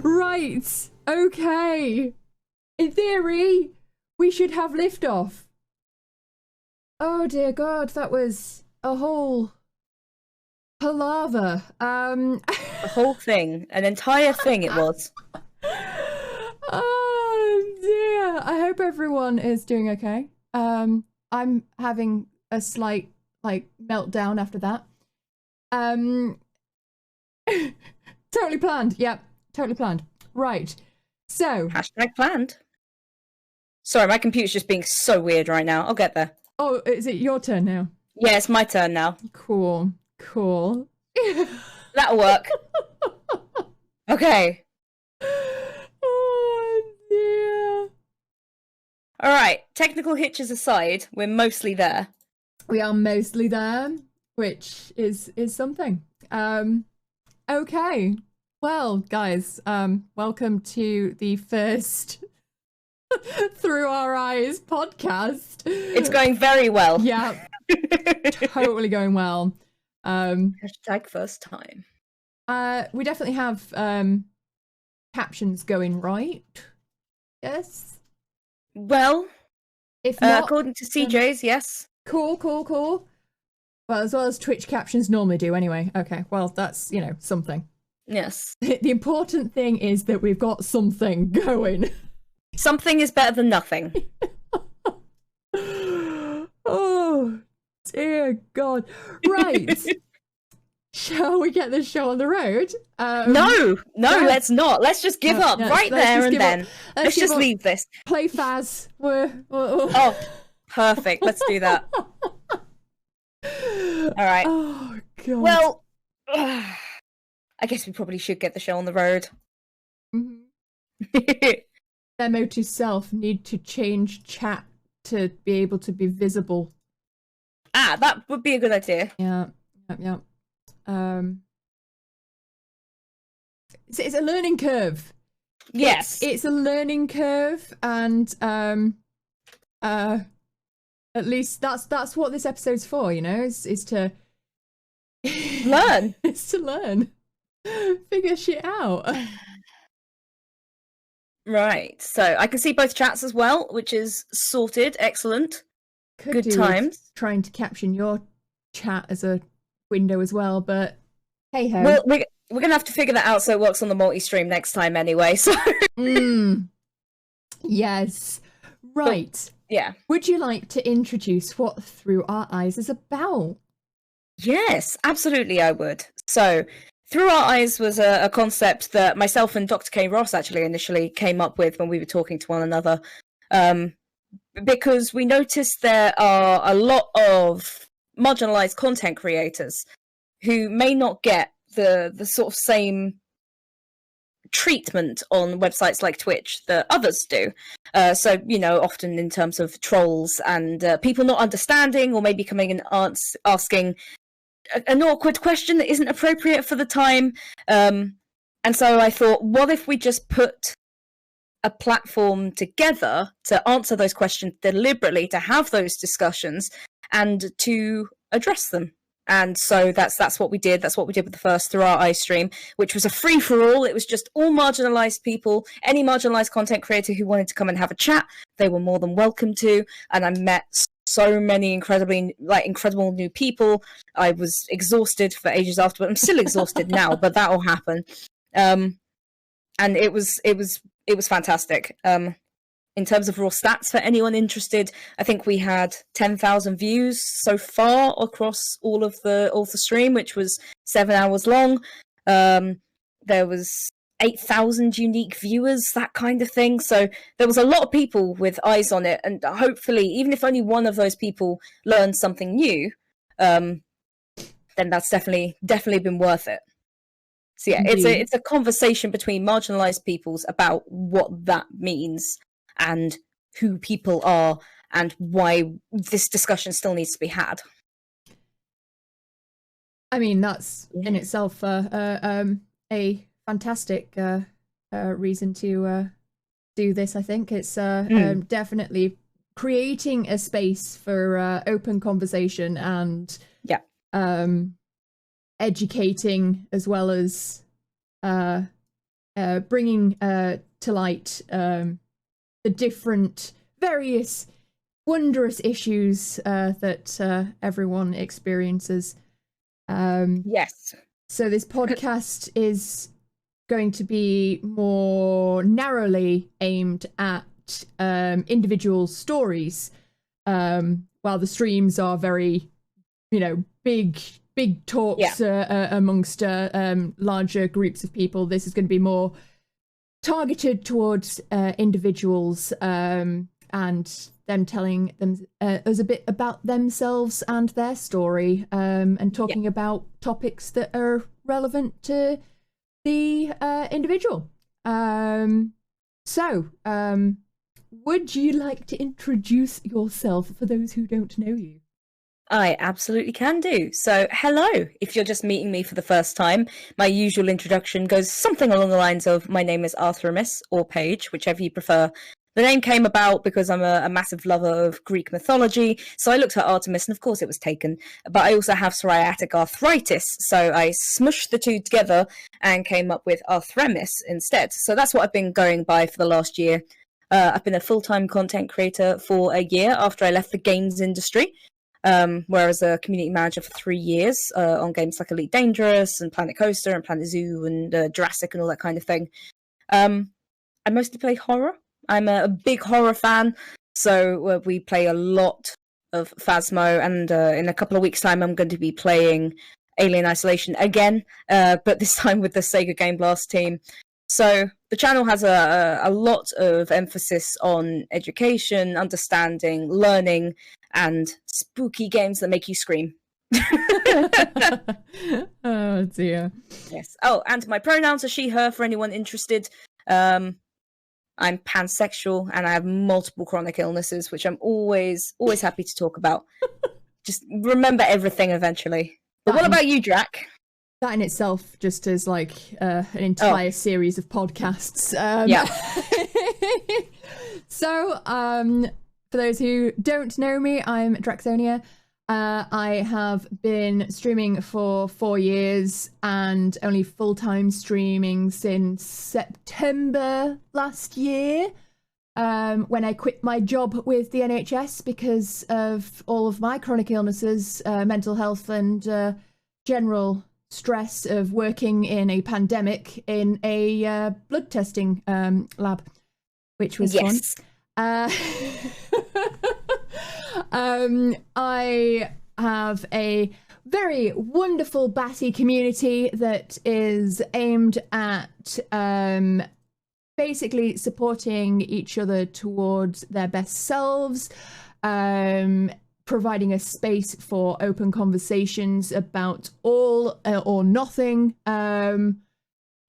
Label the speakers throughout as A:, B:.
A: Right. Okay. In theory, we should have liftoff. Oh dear God, that was a whole palaver.
B: The whole thing, an entire thing it was.
A: Oh dear. I hope everyone is doing okay. I'm having a slight meltdown after that. Totally planned. Yep, totally planned. Right. So
B: Hashtag planned. Sorry, my computer's just being so weird right now. I'll get there.
A: Oh, is it your turn now?
B: Yeah, it's my turn now.
A: Cool.
B: That'll work. Okay.
A: Oh dear.
B: Alright, technical hitches aside, we're mostly there.
A: We are mostly there, which is something. Okay. Well, guys, welcome to the first Through Our Eyes podcast.
B: It's going very well.
A: Yeah. Totally going well.
B: Hashtag first time.
A: We definitely have captions going right. Yes.
B: Well,
A: If not,
B: according to CJ's, yes.
A: Cool. Well, as well as Twitch captions normally do anyway. Okay, well, that's, something.
B: Yes.
A: The important thing is that we've got something going.
B: Something is better than nothing.
A: Oh, dear God. Right. Shall we get this show on the road?
B: No, let's not. Let's just give up right there and then. Let's just leave this.
A: Play Faz.
B: Oh, perfect. Let's do that. All right.
A: Oh, God.
B: Well, I guess we probably should get the show on the road.
A: Mm-hmm. Memo to self, need to change chat to be able to be visible.
B: That would be a good idea.
A: Yeah. It's a learning curve.
B: Yes.
A: It's a learning curve, and at least that's what this episode's for, is to
B: learn.
A: It's to learn. Figure shit out.
B: Right. So I can see both chats as well, which is sorted. Excellent. Good times.
A: Trying to caption your chat as a window as well, but hey ho.
B: Well, we're gonna have to figure that out so it works on the multi-stream next time anyway. So
A: yes. Right.
B: But, yeah.
A: Would you like to introduce what Through Our Eyes is about?
B: Yes, absolutely I would. So Through Our Eyes was a concept that myself and Dr. K. Ross actually initially came up with when we were talking to one another. Because we noticed there are a lot of marginalized content creators who may not get the sort of same treatment on websites like Twitch that others do. So, often in terms of trolls and people not understanding or maybe coming and asking an awkward question that isn't appropriate for the time. And so I thought, what if we just put a platform together to answer those questions deliberately, to have those discussions and to address them? And so that's what we did. That's what we did with the first Through Our Eyes stream, which was a free-for-all. It was just all marginalized people. Any marginalized content creator who wanted to come and have a chat, they were more than welcome to. And I met so many incredible new people. I was exhausted for ages after, but I'm still exhausted now, but that'll happen. And it was fantastic. In terms of raw stats, for anyone interested, I think we had 10,000 views so far across all of the stream, which was 7 hours long. There was 8,000 unique viewers, that kind of thing. So there was a lot of people with eyes on it, and hopefully, even if only one of those people learned something new, then that's definitely been worth it. So yeah, it's a conversation between marginalized peoples about what that means and who people are and why this discussion still needs to be had.
A: I mean, that's in itself a fantastic reason to do this. I think it's definitely creating a space for open conversation and educating, as well as bringing to light the different various wondrous issues that everyone experiences.
B: Yes.
A: So this podcast is going to be more narrowly aimed at individual stories, while the streams are very, big talks amongst larger groups of people. This is going to be more targeted towards individuals, and them telling us a bit about themselves and their story, and talking about topics that are relevant to the individual. So, would you like to introduce yourself for those who don't know you?
B: I absolutely can do. So, hello. If you're just meeting me for the first time, my usual introduction goes something along the lines of, my name is Artemis, or Paige, whichever you prefer. The name came about because I'm a massive lover of Greek mythology, so I looked at Artemis, and of course it was taken. But I also have psoriatic arthritis, so I smushed the two together and came up with Arthremis instead. So that's what I've been going by for the last year. I've been a full-time content creator for a year after I left the games industry, where I was a community manager for 3 years on games like Elite Dangerous and Planet Coaster and Planet Zoo and Jurassic and all that kind of thing. I mostly play horror. I'm a big horror fan, so we play a lot of Phasmo, and in a couple of weeks' time I'm going to be playing Alien Isolation again, but this time with the Sega Game Blast team. So the channel has a lot of emphasis on education, understanding, learning, and spooky games that make you scream.
A: Oh dear.
B: Yes. Oh, and my pronouns are she, her, for anyone interested. I'm pansexual and I have multiple chronic illnesses, which I'm always happy to talk about. Just remember everything eventually. But what about you, Drac?
A: That in itself just is like an entire series of podcasts.
B: Yeah.
A: So, for those who don't know me, I'm Dracthonia. I have been streaming for 4 years and only full-time streaming since September last year, when I quit my job with the NHS because of all of my chronic illnesses, mental health, and general stress of working in a pandemic in a blood testing lab, which was fun. I have a very wonderful Batty community that is aimed at basically supporting each other towards their best selves, providing a space for open conversations about all or nothing, having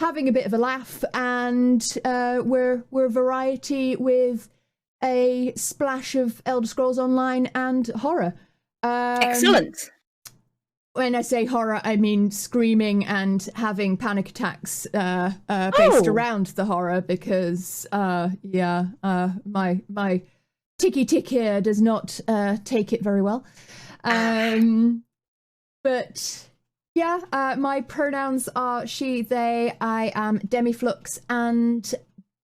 A: a bit of a laugh, and we're variety with a splash of Elder Scrolls Online and horror.
B: Excellent.
A: When I say horror, I mean screaming and having panic attacks based around the horror, because my ticky tick here does not take it very well. But yeah, my pronouns are she, they. I am demiflux and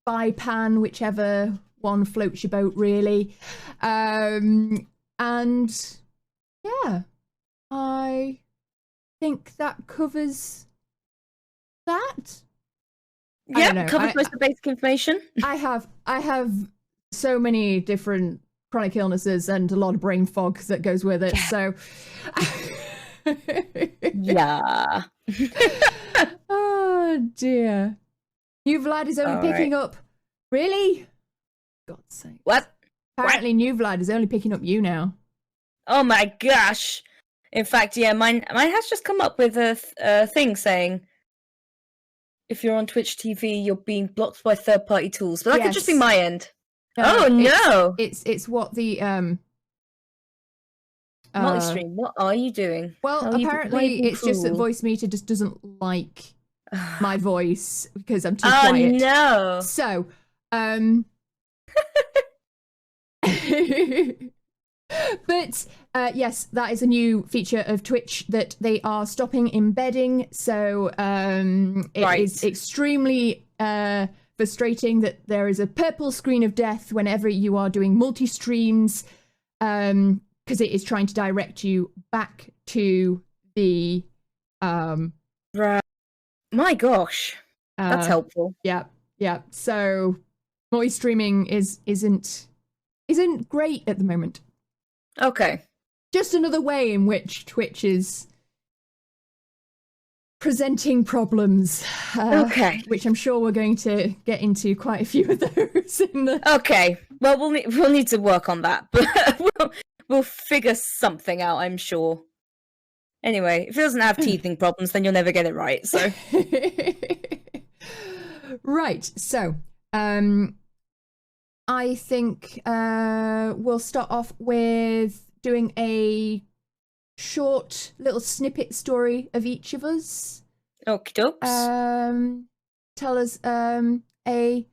A: bipan, whichever one floats your boat, really. And yeah, I think that covers that.
B: Yeah, covers most of the basic information.
A: I have so many different chronic illnesses and a lot of brain fog that goes with it. So
B: yeah.
A: Oh dear. New Vlad is only picking up. Really? God's sake.
B: What?
A: Apparently New Vlad is only picking up you now.
B: Oh my gosh. In fact, yeah, mine has just come up with a thing saying, if you're on Twitch TV, you're being blocked by third-party tools. But that could just be my end. No.
A: It's what the
B: multi-stream, what are you doing?
A: Well, apparently it's just that Voice Meter just doesn't like my voice because I'm too quiet.
B: No.
A: So, But yes, that is a new feature of Twitch that they are stopping embedding. So it is extremely frustrating that there is a purple screen of death whenever you are doing multi-streams, because it is trying to direct you back to the...
B: Right. My gosh, that's helpful.
A: Yeah. So multi-streaming isn't great at the moment.
B: Okay.
A: Just another way in which Twitch is presenting problems.
B: Okay.
A: Which I'm sure we're going to get into quite a few of those in the...
B: Okay. Well, we'll need to work on that, but we'll figure something out, I'm sure. Anyway, if it doesn't have teething problems, then you'll never get it right, so...
A: Right, so... I think we'll start off with doing a short little snippet story of each of us.
B: Okie dokes.
A: Tell us a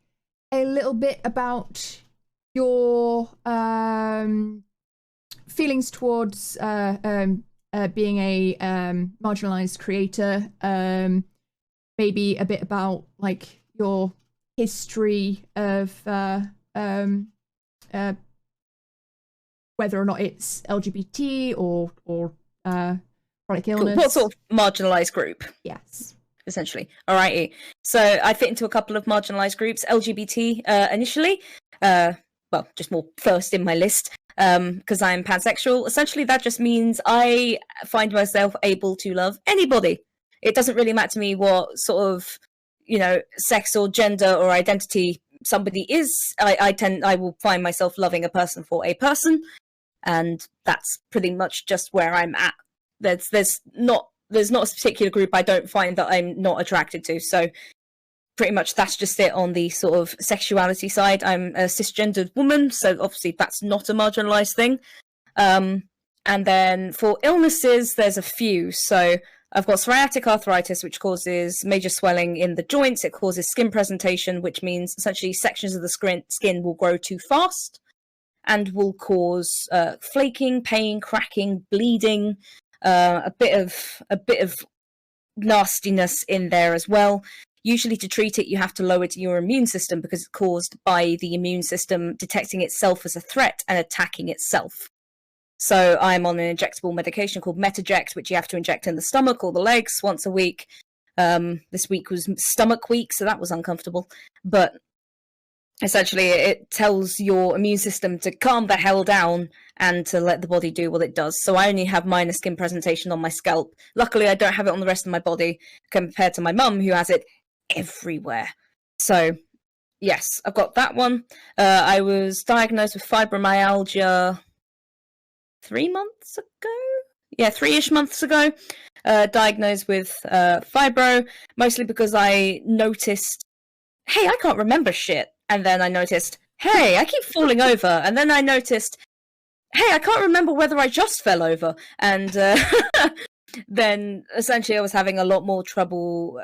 A: little bit about your feelings towards being a marginalized creator. Maybe a bit about like your history of whether or not it's LGBT or chronic illness.
B: Cool. What sort of marginalised group?
A: Yes.
B: Essentially. Alrighty. So I fit into a couple of marginalised groups. LGBT initially. Well, just more first in my list. Because I'm pansexual. Essentially, that just means I find myself able to love anybody. It doesn't really matter to me what sort of, sex or gender or identity somebody is. I will find myself loving a person for a person, and that's pretty much just where I'm at. There's not a particular group I don't find that I'm not attracted to. So pretty much that's just it on the sort of sexuality side. I'm a cisgendered woman, so obviously that's not a marginalized thing. And then for illnesses, there's a few. So I've got psoriatic arthritis, which causes major swelling in the joints. It causes skin presentation, which means essentially sections of the skin will grow too fast and will cause flaking, pain, cracking, bleeding, a bit of nastiness in there as well. Usually to treat it, you have to lower your immune system because it's caused by the immune system detecting itself as a threat and attacking itself. So I'm on an injectable medication called Metoject, which you have to inject in the stomach or the legs once a week. This week was stomach week, so that was uncomfortable. But essentially, it tells your immune system to calm the hell down and to let the body do what it does. So I only have minor skin presentation on my scalp. Luckily, I don't have it on the rest of my body compared to my mum, who has it everywhere. So yes, I've got that one. I was diagnosed with fibromyalgia 3 months ago? Yeah, 3-ish months ago. Diagnosed with fibro, mostly because I noticed, hey, I can't remember shit. And then I noticed, hey, I keep falling over. And then I noticed, hey, I can't remember whether I just fell over. And then essentially I was having a lot more trouble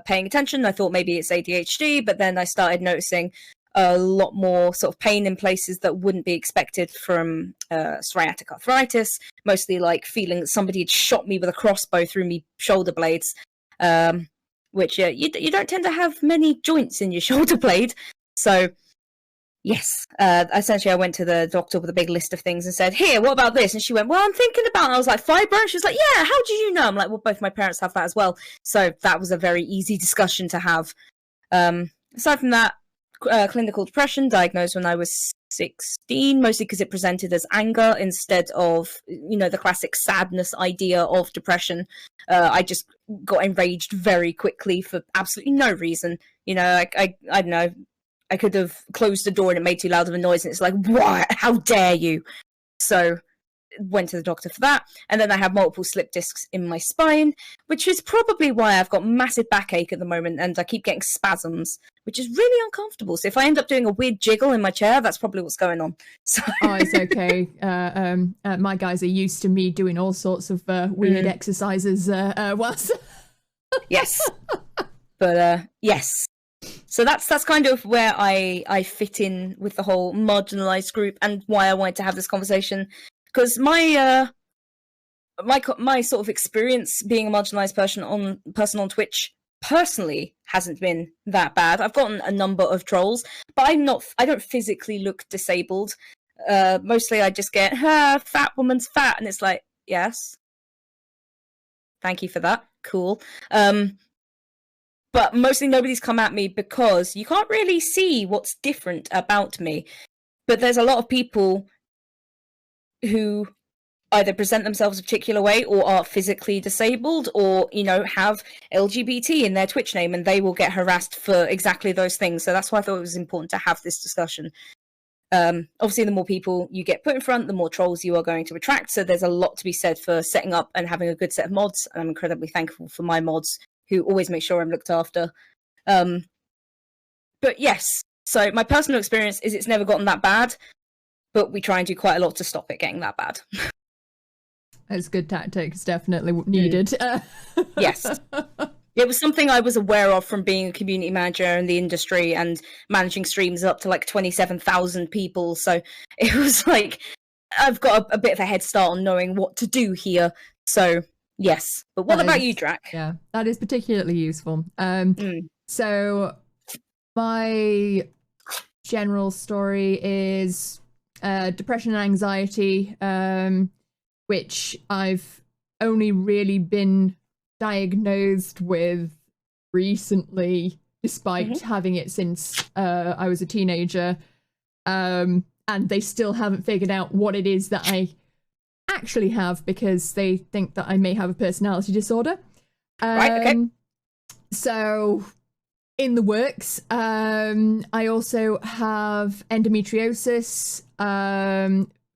B: paying attention. I thought maybe it's ADHD, but then I started noticing a lot more sort of pain in places that wouldn't be expected from psoriatic arthritis, mostly like feeling that somebody had shot me with a crossbow through me shoulder blades, which you don't tend to have many joints in your shoulder blade. So yes, essentially I went to the doctor with a big list of things and said, here, what about this? And she went, well, I'm thinking about it. And I was like, fibro? And she was like, yeah, how do you know? I'm like, well, both my parents have that as well. So that was a very easy discussion to have. Aside from that, clinical depression, diagnosed when I was 16, mostly because it presented as anger instead of, the classic sadness idea of depression. I just got enraged very quickly for absolutely no reason. I don't know. I could have closed the door and it made too loud of a noise, and it's like, what? How dare you? So went to the doctor for that. And then I have multiple slip discs in my spine, which is probably why I've got massive backache at the moment, and I keep getting spasms, which is really uncomfortable. So if I end up doing a weird jiggle in my chair, that's probably what's going on. So
A: oh, it's okay. My guys are used to me doing all sorts of weird exercises whilst...
B: Yes. But yes. So that's kind of where I fit in with the whole marginalized group, and why I wanted to have this conversation. because my sort of experience being a marginalized person on Twitch personally hasn't been that bad. I've gotten a number of trolls, but I don't physically look disabled. Mostly I just get fat woman's fat, and it's like, yes, thank you for that, cool. But mostly nobody's come at me because you can't really see what's different about me. But there's a lot of people who either present themselves a particular way or are physically disabled or, you know, have LGBT in their Twitch name, and they will get harassed for exactly those things. So that's why I thought it was important to have this discussion. Obviously, the more people you get put in front, the more trolls you are going to attract. So there's a lot to be said for setting up and having a good set of mods. And I'm incredibly thankful for my mods who always make sure I'm looked after. But yes, so my personal experience is it's never gotten that bad, but we try and do quite a lot to stop it getting that bad.
A: It's good tactics, definitely needed.
B: Yes. It was something I was aware of from being a community manager in the industry and managing streams up to like 27,000 people. So it was like, I've got a bit of a head start on knowing what to do here. So yes. But what about you, Drac?
A: Yeah, that is particularly useful. So my general story is depression and anxiety, which I've only really been diagnosed with recently, despite having it since I was a teenager. And they still haven't figured out what it is that I actually have, because they think that I may have a personality disorder.
B: Right, okay.
A: So in the works. I also have endometriosis.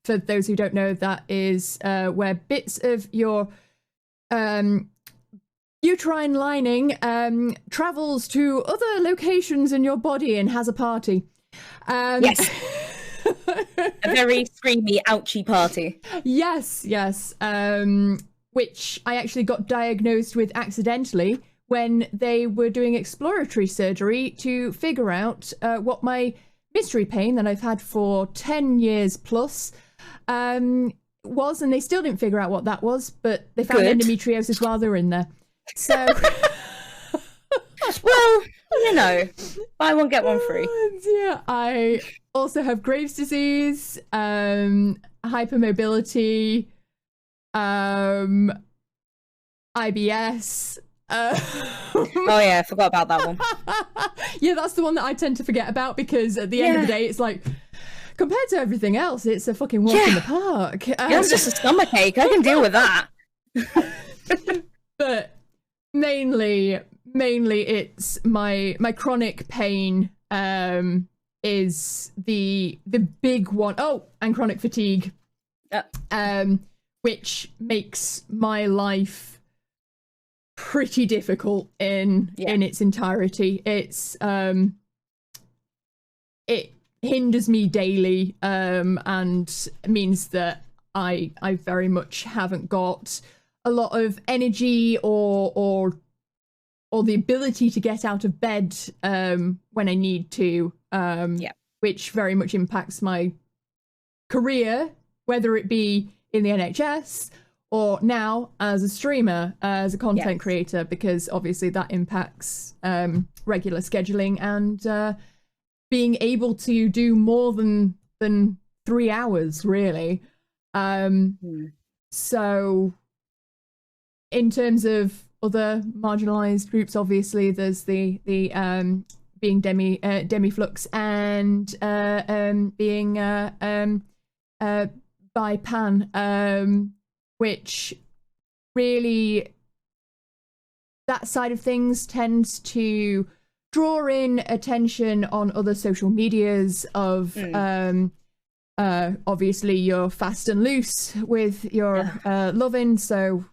A: For those who don't know, that is where bits of your uterine lining travels to other locations in your body and has a party.
B: Yes. A very screamy, ouchy party.
A: Yes. Which I actually got diagnosed with accidentally when they were doing exploratory surgery to figure out what my mystery pain that I've had for 10 years plus was, and they still didn't figure out what that was, but they found endometriosis while they were in there. So...
B: Well, you know, buy one, get one free.
A: Yeah, I also have Graves' disease, hypermobility, IBS.
B: Oh yeah, I forgot about that one.
A: Yeah, that's the one that I tend to forget about, because at the end of the day, it's like, compared to everything else, it's a fucking walk in the park.
B: It's just a stomachache. I can deal with that.
A: But mainly it's my chronic pain is the big one. Oh, and chronic fatigue, which makes my life pretty difficult in its entirety. It's it hinders me daily, and means that I very much haven't got a lot of energy or the ability to get out of bed when I need to, which very much impacts my career, whether it be in the NHS or now as a streamer, as a content creator, because obviously that impacts regular scheduling and being able to do more than 3 hours, really. So in terms of other marginalized groups, obviously there's the being demiflux and being bipan, which really, that side of things tends to draw in attention on other social medias of obviously you're fast and loose with your loving, so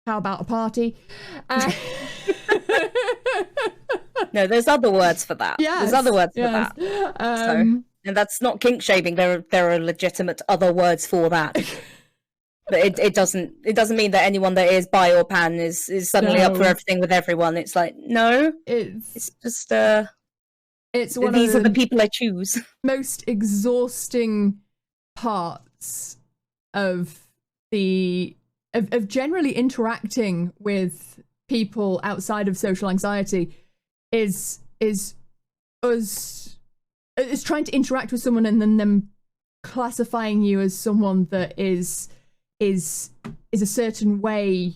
A: how about a party?
B: No, there's other words for that. There's other words for that. And that's not kink shaming. There are legitimate other words for that. But it doesn't mean that anyone that is bi or pan is suddenly up for everything with everyone. It's like, no, it's just
A: it's one
B: these
A: of
B: are the people I choose.
A: Most exhausting parts of generally interacting with people outside of social anxiety is trying to interact with someone and then them classifying you as someone that is a certain way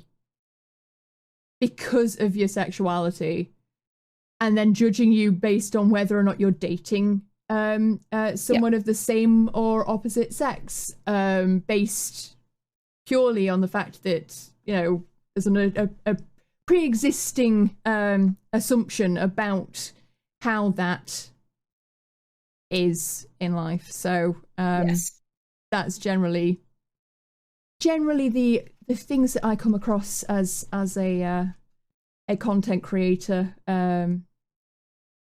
A: because of your sexuality, and then judging you based on whether or not you're dating someone of the same or opposite sex, based purely on the fact that, you know, there's a pre-existing assumption about how that is in life. So that's generally the things that I come across as a content creator,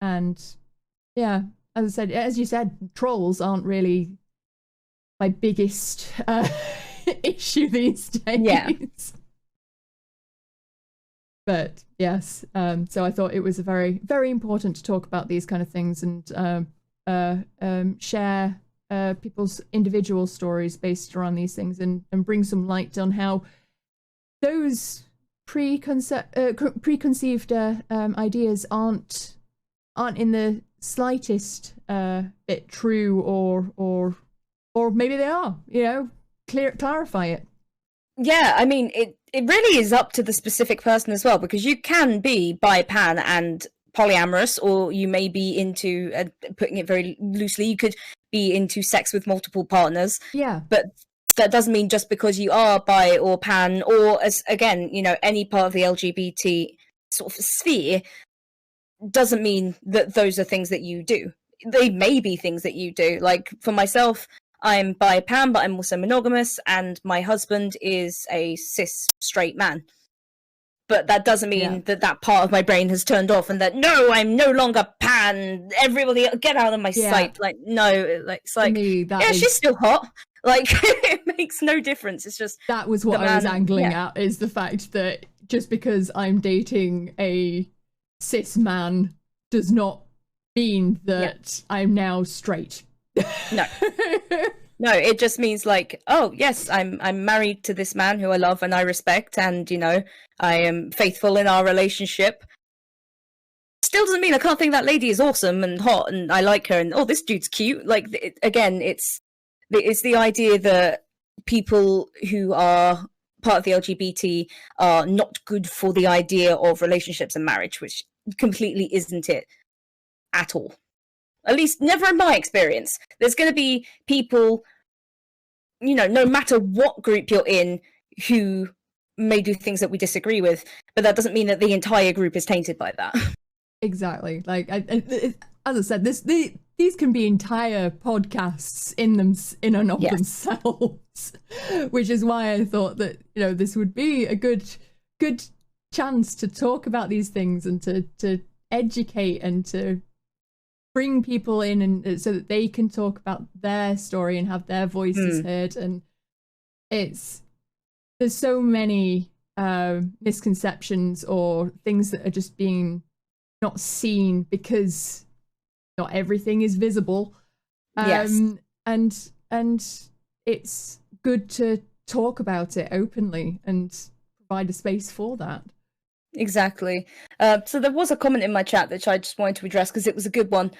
A: and yeah, as you said, trolls aren't really my biggest issue these days.
B: Yeah.
A: But yes, so I thought it was very, very important to talk about these kind of things and share people's individual stories based around these things, and bring some light on how those preconceived ideas aren't in the slightest bit true, or maybe they are. You know, clarify it.
B: Yeah, I mean, it really is up to the specific person as well, because you can be bi-pan and polyamorous, or you may be into, putting it very loosely, you could be into sex with multiple partners.
A: Yeah.
B: But that doesn't mean just because you are bi or pan, or, as again, you know, any part of the LGBT sort of sphere, doesn't mean that those are things that you do. They may be things that you do. Like, for myself, I'm bi-pan, but I'm also monogamous, and my husband is a cis straight man. But that doesn't mean that part of my brain has turned off, and that, no, I'm no longer pan. Everybody, get out of my sight. Like, no, like, it's like,
A: me,
B: she's still hot. Like, it makes no difference. It's just
A: that was what I was angling at, is the fact that just because I'm dating a cis man does not mean that I'm now straight.
B: No. No, it just means like, oh yes, I'm married to this man who I love and I respect, and, you know, I am faithful in our relationship. Still doesn't mean I can't think that lady is awesome and hot and I like her, and oh, this dude's cute. Like, again, it's the idea that people who are part of the LGBT are not good for the idea of relationships and marriage, which completely isn't it at all. At least never in my experience. There's going to be people, you know, no matter what group you're in, who may do things that we disagree with, but that doesn't mean that the entire group is tainted by that.
A: Exactly. Like, as I said, these can be entire podcasts in and of themselves, which is why I thought that, you know, this would be a good chance to talk about these things and to educate and to bring people in, and so that they can talk about their story and have their voices heard. And there's so many misconceptions or things that are just being not seen because not everything is visible. And it's good to talk about it openly and provide a space for that.
B: Exactly. So there was a comment in my chat that I just wanted to address because it was a good one,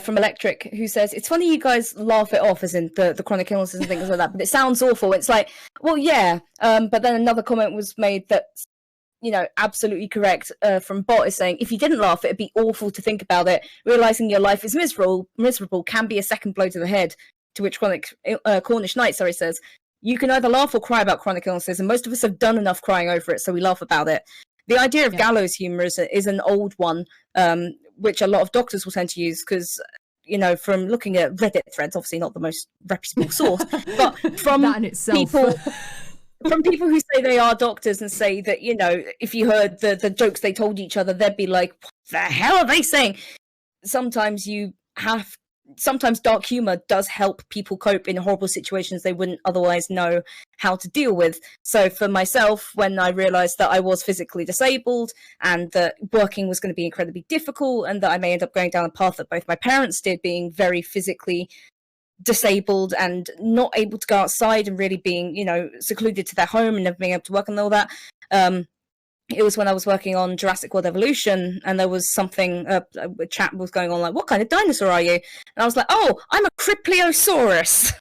B: from Electric, who says, it's funny you guys laugh it off, as in the chronic illnesses and things like that, but it sounds awful. It's like, well, yeah. But then another comment was made that, you know, absolutely correct, from Bot, is saying, if you didn't laugh, it'd be awful to think about it. Realising your life is miserable can be a second blow to the head. To which Cornish Knight, says, you can either laugh or cry about chronic illnesses, and most of us have done enough crying over it, so we laugh about it. The idea of gallows humour is an old one, which a lot of doctors will tend to use because, you know, from looking at Reddit threads, obviously not the most reputable source, but from
A: that in itself.
B: people who say they are doctors and say that, you know, if you heard the jokes they told each other, they'd be like, what the hell are they saying? Sometimes dark humor does help people cope in horrible situations they wouldn't otherwise know how to deal with. So for myself, when I realized that I was physically disabled and that working was going to be incredibly difficult and that I may end up going down a path that both my parents did, being very physically disabled and not able to go outside and really being, you know, secluded to their home and never being able to work and all that. It was when I was working on Jurassic World Evolution, and there was something, a chat was going on like, what kind of dinosaur are you? And I was like, oh, I'm a Cripliosaurus.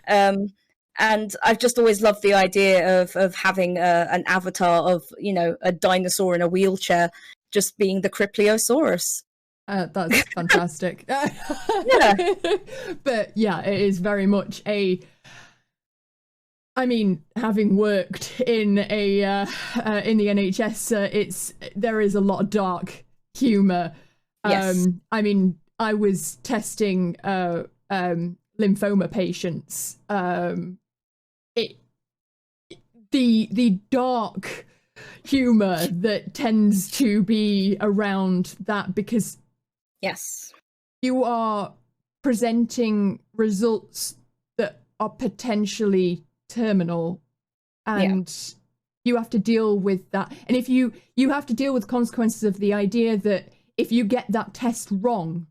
B: And I've just always loved the idea of having an avatar of, you know, a dinosaur in a wheelchair just being the Cripliosaurus.
A: That's fantastic.
B: Yeah.
A: But yeah, it is very much I mean, having worked in the NHS, there is a lot of dark humour.
B: Yes.
A: I mean, I was testing lymphoma patients. The dark humour that tends to be around that, because
B: yes,
A: you are presenting results that are potentially terminal, and you have to deal with that. And if you have to deal with consequences of the idea that if you get that test wrong,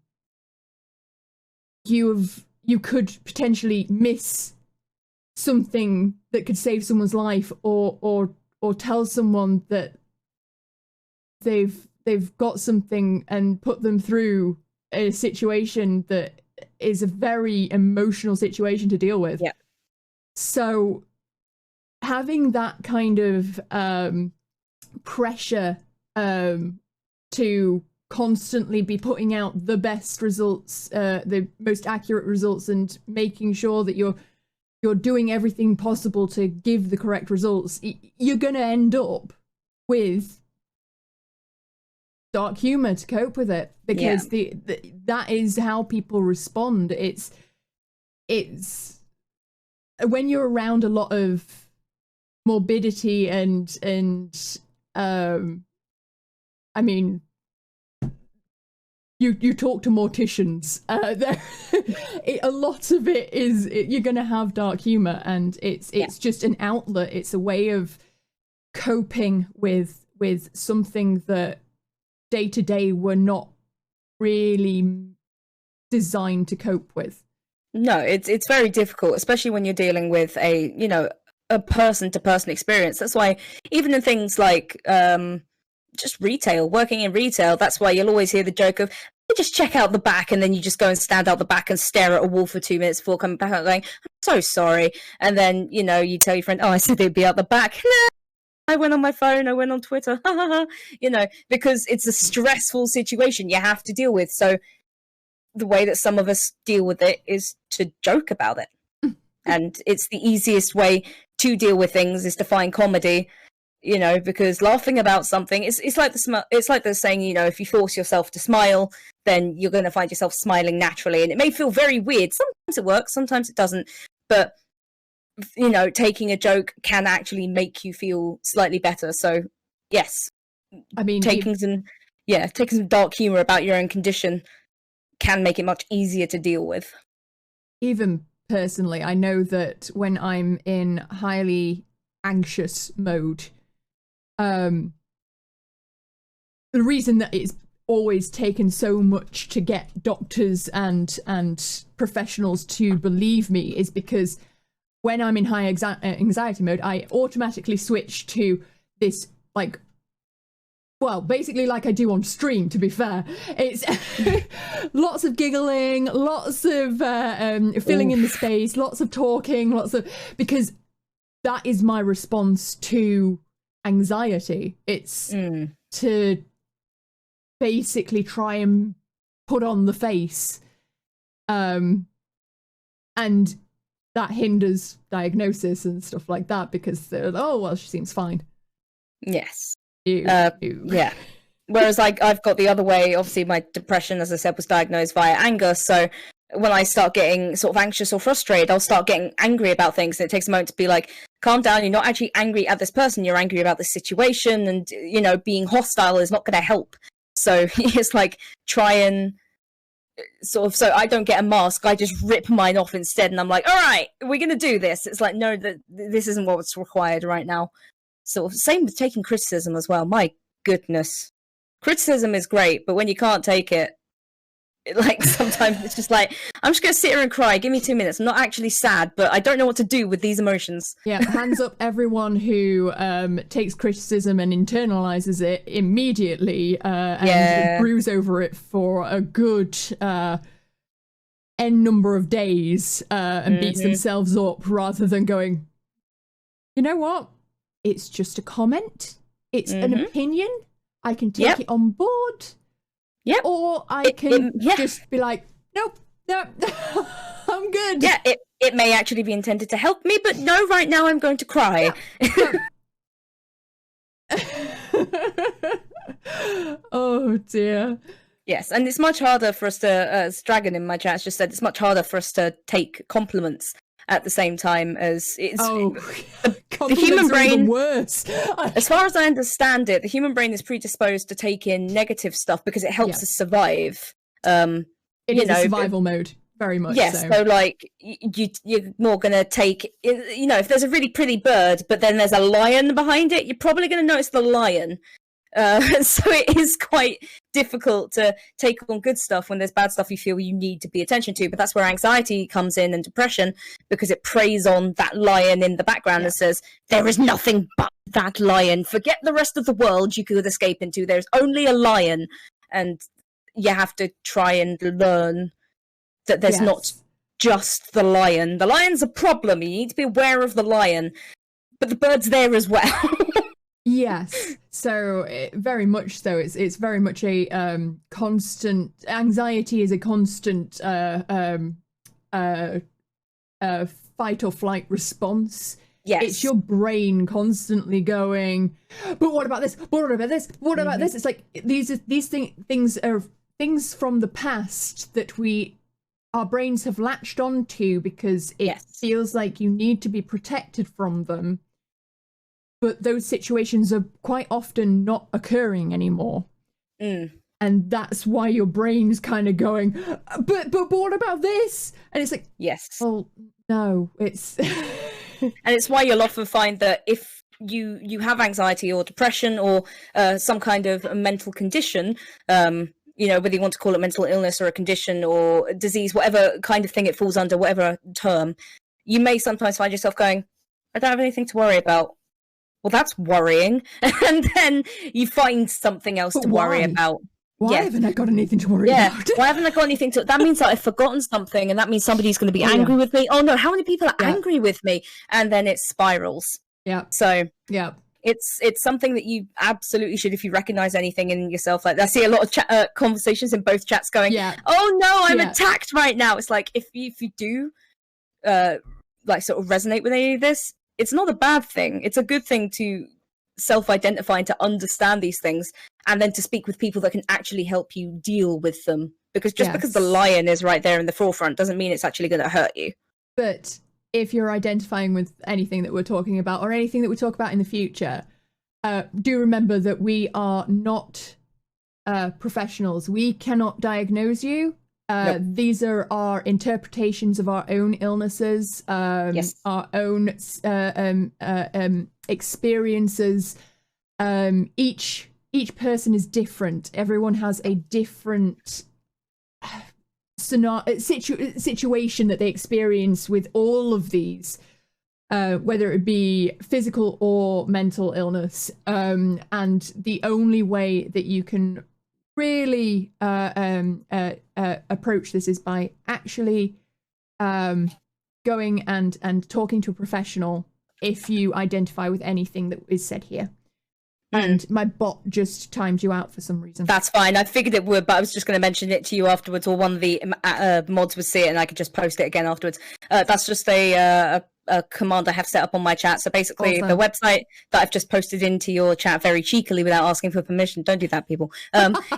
A: you could potentially miss something that could save someone's life, or tell someone that they've got something and put them through a situation that is a very emotional situation to deal with.
B: Yeah.
A: So having that kind of pressure to constantly be putting out the best results, the most accurate results, and making sure that you're doing everything possible to give the correct results, you're going to end up with dark humor to cope with it, because that is how people respond. It's when you're around a lot of morbidity and I mean, you talk to morticians, a lot of it is you're going to have dark humor, and it's just an outlet. It's a way of coping with something that day to day we're not really designed to cope with.
B: No, it's very difficult, especially when you're dealing with a person to person experience. That's why even in things like just retail, working in retail, that's why you'll always hear the joke of, you just check out the back, and then you just go and stand out the back and stare at a wall for 2 minutes before coming back out going, I'm so sorry. And then, you know, you tell your friend, oh, I said they'd be out the back. No, I went on my phone, I went on Twitter, you know, because it's a stressful situation you have to deal with. So the way that some of us deal with it is to joke about it. And it's the easiest way to deal with things is to find comedy, you know, because laughing about something, it's like the saying, you know, if you force yourself to smile, then you're going to find yourself smiling naturally. And it may feel very weird. Sometimes it works, sometimes it doesn't. But, you know, taking a joke can actually make you feel slightly better. So, yes,
A: I mean,
B: taking some dark humor about your own condition can make it much easier to deal with.
A: Even personally, I know that when I'm in highly anxious mode, the reason that it's always taken so much to get doctors and professionals to believe me is because when I'm in high anxiety mode, I automatically switch to this, like, well, basically like I do on stream, to be fair. It's lots of giggling, lots of filling in the space, lots of talking, because that is my response to anxiety. It's to basically try and put on the face. And that hinders diagnosis and stuff like that, because they're, oh, well, she seems fine.
B: Yes.
A: Yeah.
B: Whereas I've got the other way. Obviously, my depression, as I said, was diagnosed via anger. So when I start getting sort of anxious or frustrated, I'll start getting angry about things. And it takes a moment to be like, calm down. You're not actually angry at this person. You're angry about the situation. And, you know, being hostile is not going to help. So it's like, try and sort of, so I don't get a mask. I just rip mine off instead. And I'm like, all right, we're going to do this. It's like, no, this isn't what's required right now. Sort of same with taking criticism as well. My goodness. Criticism is great, but when you can't take it, Like sometimes it's just like, I'm just gonna sit here and cry, give me 2 minutes. I'm not actually sad, but I don't know what to do with these emotions.
A: Yeah, hands up everyone who takes criticism and internalizes it immediately and brews over it for a good n number of days and beats themselves up, rather than going, you know what, it's just a comment, it's an opinion, I can take it on board. Yeah, or I can just be like, nope, I'm good.
B: Yeah, it may actually be intended to help me, but no, right now I'm going to cry.
A: Oh dear.
B: Yes, and it's much harder for us to, as Dragon in my chat has just said, it's much harder for us to take compliments at the same time as it's the human brain.
A: Even worse.
B: As far as I understand it, the human brain is predisposed to take in negative stuff because it helps us survive.
A: It is a survival mode, very much.
B: Yes, so like you're more gonna take, if there's a really pretty bird, but then there's a lion behind it, you're probably gonna notice the lion. So it is quite difficult to take on good stuff when there's bad stuff you feel you need to be attention to. But that's where anxiety comes in, and depression, because it preys on that lion in the background and says, there is nothing but that lion. Forget the rest of the world you could escape into. There's only a lion. And you have to try and learn that there's not just the lion. The lion's a problem. You need to be aware of the lion. But the bird's there as well.
A: Yes, so very much so. It's very much a constant. Anxiety is a constant fight or flight response. Yes, it's your brain constantly going, but what about this? What about this? What about this? It's like these things are things from the past that our brains have latched onto because it feels like you need to be protected from them. But those situations are quite often not occurring anymore. And that's why your brain's kind of going, but what about this? And it's like, well, no, it's...
B: And it's why you'll often find that if you have anxiety or depression or some kind of mental condition, whether you want to call it mental illness or a condition or disease, whatever kind of thing it falls under, whatever term, you may sometimes find yourself going, I don't have anything to worry about. Well, that's worrying. And then you find something else to worry about.
A: Why haven't I got anything to worry about?
B: Why haven't I got anything to... That means that I've forgotten something, and that means somebody's going to be angry with me. Oh, no, how many people are angry with me? And then it spirals.
A: Yeah.
B: So it's something that you absolutely should, if you recognize anything in yourself. Like, I see a lot of conversations in both chats going, oh, no, I'm attacked right now. It's like, if you do, sort of resonate with any of this, it's not a bad thing. It's a good thing to self-identify and to understand these things, and then to speak with people that can actually help you deal with them. Because just because the lion is right there in the forefront doesn't mean it's actually going to hurt you.
A: But if you're identifying with anything that we're talking about, or anything that we talk about in the future, do remember that we are not professionals. We cannot diagnose you. These are our interpretations of our own illnesses, our own experiences. Each person is different. Everyone has a different situation that they experience with all of these, whether it be physical or mental illness. And the only way that you can really approach this is by actually going and talking to a professional if you identify with anything that is said here. And my bot just timed you out for some reason.
B: That's fine. I figured it would, but I was just going to mention it to you afterwards, or one of the mods would see it and I could just post it again afterwards. That's just a command I have set up on my chat. So basically the website that I've just posted into your chat very cheekily without asking for permission, don't do that, people,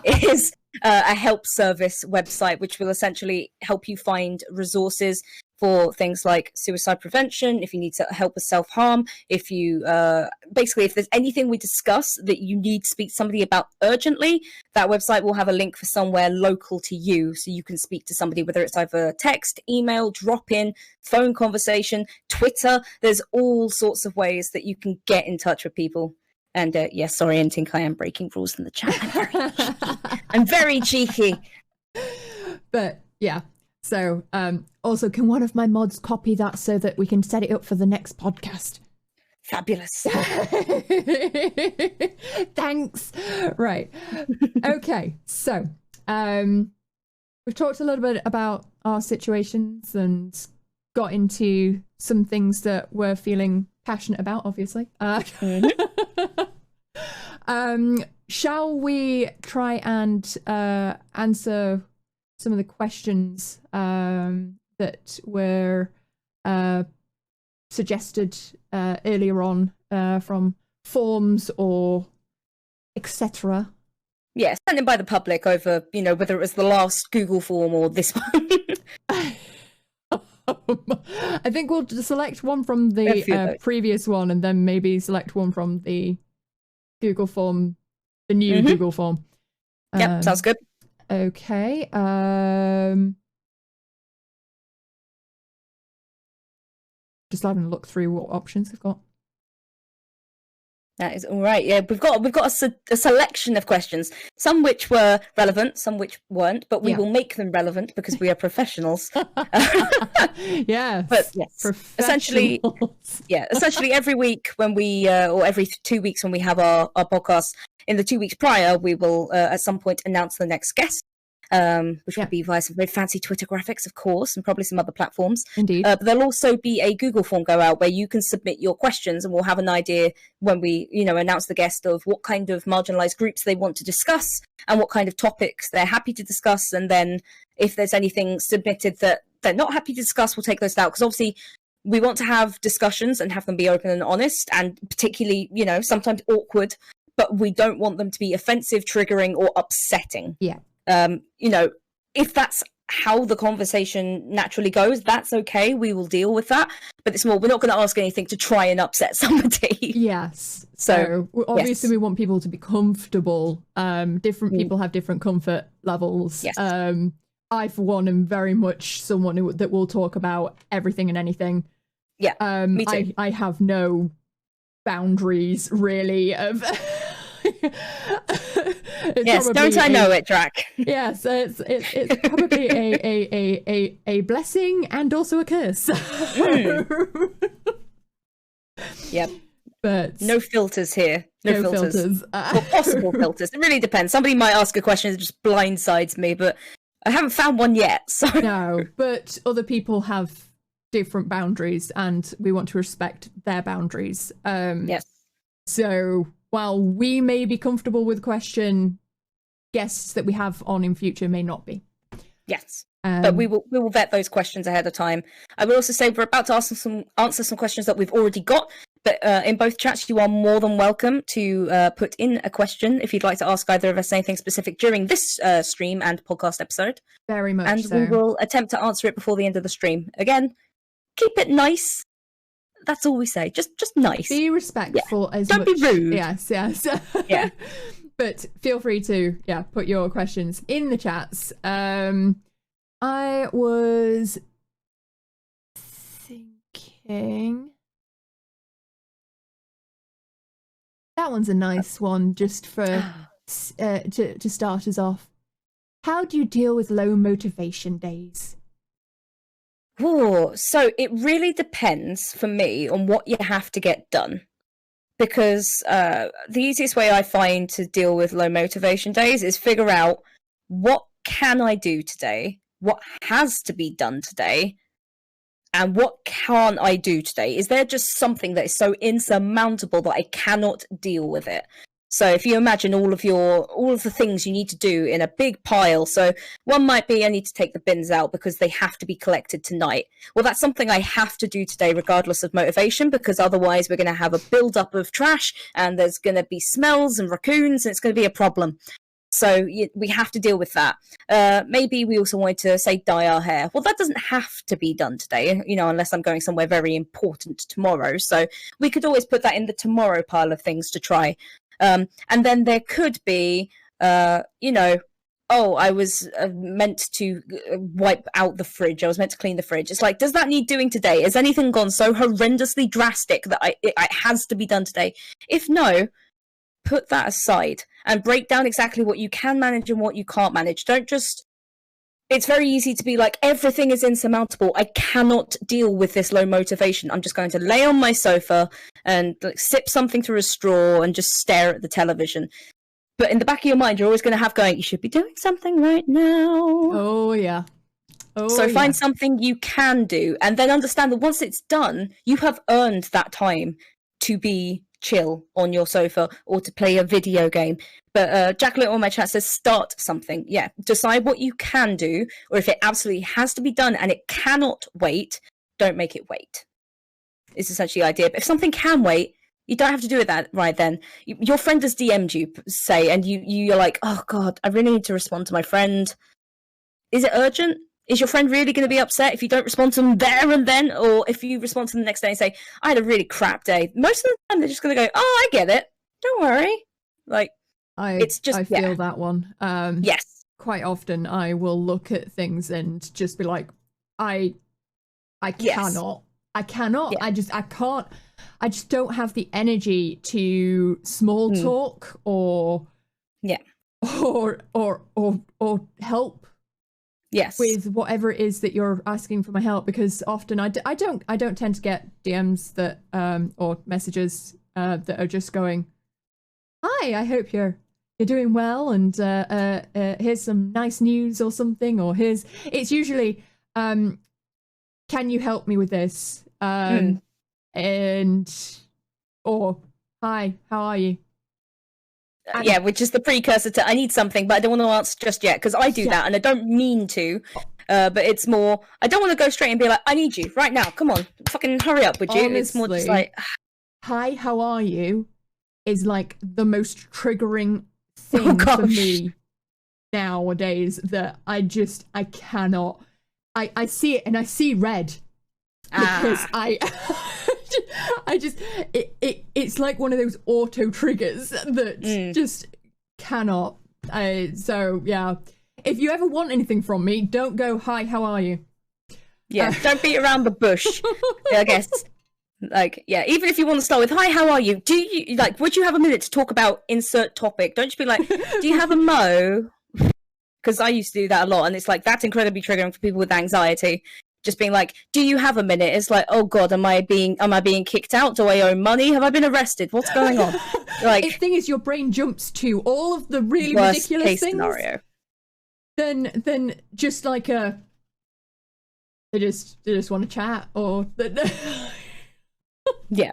B: is a help service website, which will essentially help you find resources for things like suicide prevention, if you need help with self-harm, if you basically, if there's anything we discuss that you need to speak to somebody about urgently, that website will have a link for somewhere local to you, so you can speak to somebody, whether it's either text, email, drop-in, phone conversation, Twitter. There's all sorts of ways that you can get in touch with people. And yes, sorry, Intink, I am breaking rules in the chat. I'm very cheeky.
A: But yeah. So also, can one of my mods copy that so that we can set it up for the next podcast?
B: Fabulous.
A: Thanks. Right. Okay. So we've talked a little bit about our situations and got into some things that we're feeling passionate about, obviously. Shall we try and answer some of the questions that were suggested earlier on from forums or etc.?
B: Yeah, sent in by the public over, whether it was the last Google form or this one.
A: I think we'll select one from the previous one and then maybe select one from the Google form, the new Google form.
B: Yep, sounds good.
A: Okay. Just having a look through what options we've got.
B: That is all right. Yeah, we've got a selection of questions, some which were relevant, some which weren't, but we will make them relevant because we are professionals.
A: Yes,
B: but yes, essentially every week when we or every 2 weeks when we have our podcast, in the 2 weeks prior, we will at some point announce the next guest. Which will be via some very fancy Twitter graphics, of course, and probably some other platforms.
A: Indeed.
B: But there'll also be a Google form go out where you can submit your questions, and we'll have an idea when we, announce the guest of what kind of marginalized groups they want to discuss and what kind of topics they're happy to discuss. And then if there's anything submitted that they're not happy to discuss, we'll take those out. Because obviously we want to have discussions and have them be open and honest, and particularly, sometimes awkward, but we don't want them to be offensive, triggering, or upsetting.
A: Yeah.
B: If that's how the conversation naturally goes, that's okay. We will deal with that. But it's more, we're not going to ask anything to try and upset somebody.
A: Yes. So obviously we want people to be comfortable. Different people have different comfort levels.
B: Yes.
A: I, for one, am very much someone that will talk about everything and anything.
B: Yeah, me too.
A: I have no boundaries, really, of...
B: Yes, don't I know it, Drac?
A: Yes, it's probably a blessing and also a curse.
B: Yep.
A: But
B: no filters here. No filters. Or possible filters. It really depends. Somebody might ask a question that just blindsides me, but I haven't found one yet. So
A: no, but other people have different boundaries, and we want to respect their boundaries.
B: Yes.
A: So while we may be comfortable with the question, guests that we have on in future may not be.
B: Yes, but we will vet those questions ahead of time. I will also say we're about to answer some questions that we've already got, but in both chats you are more than welcome to put in a question if you'd like to ask either of us anything specific during this stream and podcast episode.
A: Very much
B: and
A: so.
B: We will attempt to answer it before the end of the stream. Again, keep it nice. That's all we say. Just nice.
A: Be respectful as
B: Don't
A: much.
B: be rude.
A: Yes.
B: Yeah.
A: But feel free to put your questions in the chats. I was thinking that one's a nice one just for to start us off. How do you deal with low motivation days?
B: Oh, so it really depends for me on what you have to get done. Because the easiest way I find to deal with low motivation days is figure out what can I do today, what has to be done today, and what can't I do today. Is there just something that is so insurmountable that I cannot deal with it? So if you imagine all of the things you need to do in a big pile, so one might be I need to take the bins out because they have to be collected tonight. Well, that's something I have to do today regardless of motivation, because otherwise we're going to have a build-up of trash and there's going to be smells and raccoons and it's going to be a problem. So we have to deal with that. Maybe we also wanted to, say, dye our hair. Well, that doesn't have to be done today, unless I'm going somewhere very important tomorrow. So we could always put that in the tomorrow pile of things to try. And then there could be, I was meant to wipe out the fridge. I was meant to clean the fridge. It's like, does that need doing today? Has anything gone so horrendously drastic that it has to be done today? If no, put that aside and break down exactly what you can manage and what you can't manage. Don't just it's very easy to be like, everything is insurmountable. I cannot deal with this low motivation. I'm just going to lay on my sofa and like, sip something through a straw and just stare at the television. But in the back of your mind, you're always going to have going, you should be doing something right now.
A: Oh, yeah.
B: So find something you can do, and then understand that once it's done, you have earned that time to be chill on your sofa or to play a video game. But Jacqueline on my chat says start something. Yeah, decide what you can do, or if it absolutely has to be done and it cannot wait, don't make it wait. It's essentially the idea. But if something can wait, you don't have to do it that right then. Your friend has DM'd you, say, and you're like, oh God, I really need to respond to my friend. Is it urgent? Is your friend really going to be upset if you don't respond to them there and then? Or if you respond to them the next day and say, I had a really crap day. Most of the time, they're just going to go, oh, I get it. Don't worry. Like,
A: I feel that one.
B: Yes.
A: Quite often I will look at things and just be like, I cannot. Yeah. I can't. I just don't have the energy to small talk or help.
B: Yes.
A: With whatever it is that you're asking for my help, because often I don't tend to get DMs that or messages that are just going, hi, I hope you're doing well, and here's some nice news or something, or it's usually can you help me with this, and or hi, how are you?
B: Yeah, which is the precursor to I need something, but I don't want to answer just yet, because I do that, and I don't mean to. But it's more, I don't want to go straight and be like, I need you right now. Come on, fucking hurry up, would you?
A: Honestly,
B: it's more just like,
A: hi, how are you? Is like the most triggering thing for me nowadays. That I cannot. I see it and I see red because it's like one of those auto triggers that just cannot. So yeah, if you ever want anything from me, don't go, hi, how are you?
B: Yeah, don't beat around the bush. I guess, like, yeah, even if you want to start with, hi, how are you? Do you, like, would you have a minute to talk about insert topic? Don't just be like, do you have a mo? Because I used to do that a lot, and it's like, that's incredibly triggering for people with anxiety. Just being like, do you have a minute? It's like, oh God, am I being kicked out? Do I owe money? Have I been arrested? What's going on? Like,
A: the thing is, your brain jumps to all of the really
B: worst
A: ridiculous
B: case
A: things.
B: Scenario.
A: Then just like they just want to chat, or
B: yeah.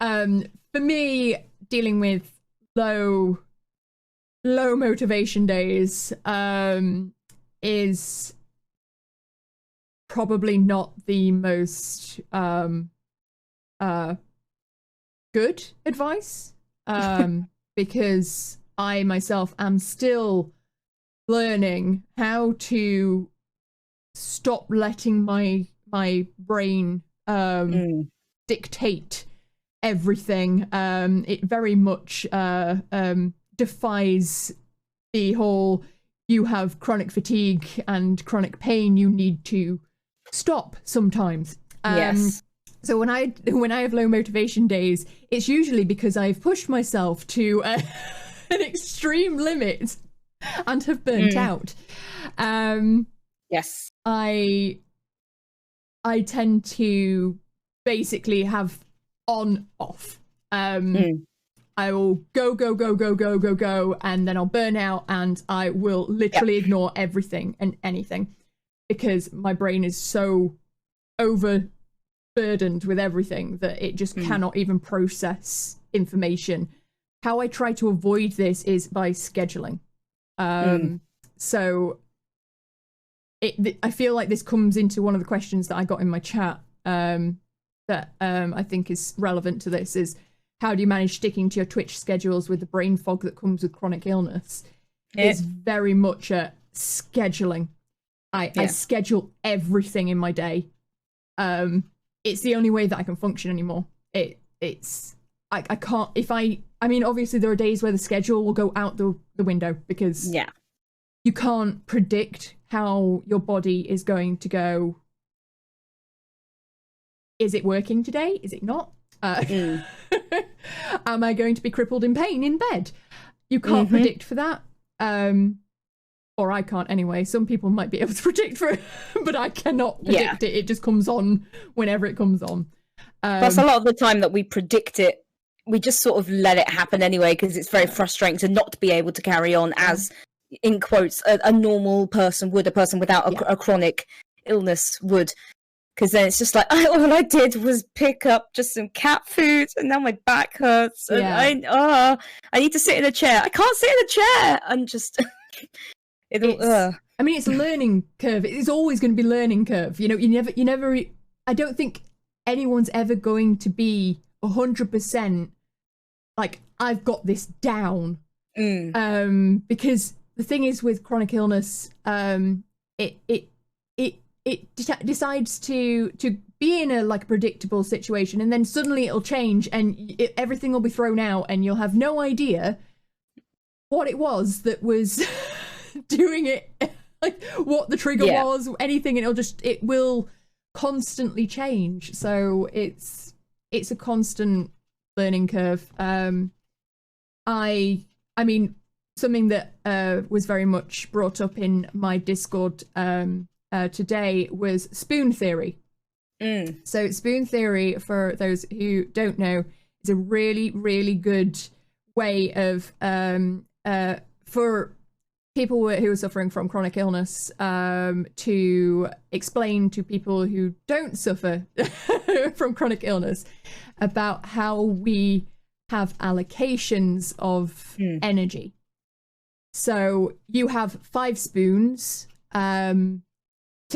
A: For me, dealing with low motivation days is probably not the most good advice, because I myself am still learning how to stop letting my brain dictate everything. It very much defies the whole, you have chronic fatigue and chronic pain, you need to stop sometimes.
B: Yes.
A: So when I have low motivation days, it's usually because I've pushed myself to an extreme limit and have burnt out.
B: Yes.
A: I tend to basically have on off. I will go, and then I'll burn out, and I will literally ignore everything and anything, because my brain is so overburdened with everything that it just cannot even process information. How I try to avoid this is by scheduling. So I feel like this comes into one of the questions that I got in my chat that I think is relevant to this, is how do you manage sticking to your Twitch schedules with the brain fog that comes with chronic illness? It's very much a scheduling. I schedule everything in my day. It's the only way that I can function anymore. I can't, I mean, obviously there are days where the schedule will go out the window, because you can't predict how your body is going to go. Is it working today? Is it not? Am I going to be crippled in pain in bed? You can't predict for that. or I can't anyway. Some people might be able to predict for it, but I cannot predict it. It just comes on whenever it comes on.
B: Plus, a lot of the time that we predict it, we just sort of let it happen anyway, because it's very frustrating to not be able to carry on as, in quotes, a normal person would, a person without a chronic illness would. Because then it's just like, all I did was pick up just some cat food, and now my back hurts. And I need to sit in a chair. I can't sit in a chair. I'm just... I
A: mean, it's a learning curve. It's always going to be a learning curve. You know, you never... I don't think anyone's ever going to be 100% like, I've got this down. Because the thing is with chronic illness, it decides to be in a like predictable situation, and then suddenly it'll change, and everything will be thrown out, and you'll have no idea what it was that was doing it, like what the trigger was, anything, and it will constantly change. So it's a constant learning curve. I mean, something that was very much brought up in my Discord today was spoon theory. So spoon theory, for those who don't know, is a really, really good way of for people who are suffering from chronic illness to explain to people who don't suffer from chronic illness about how we have allocations of energy. So you have 5 spoons to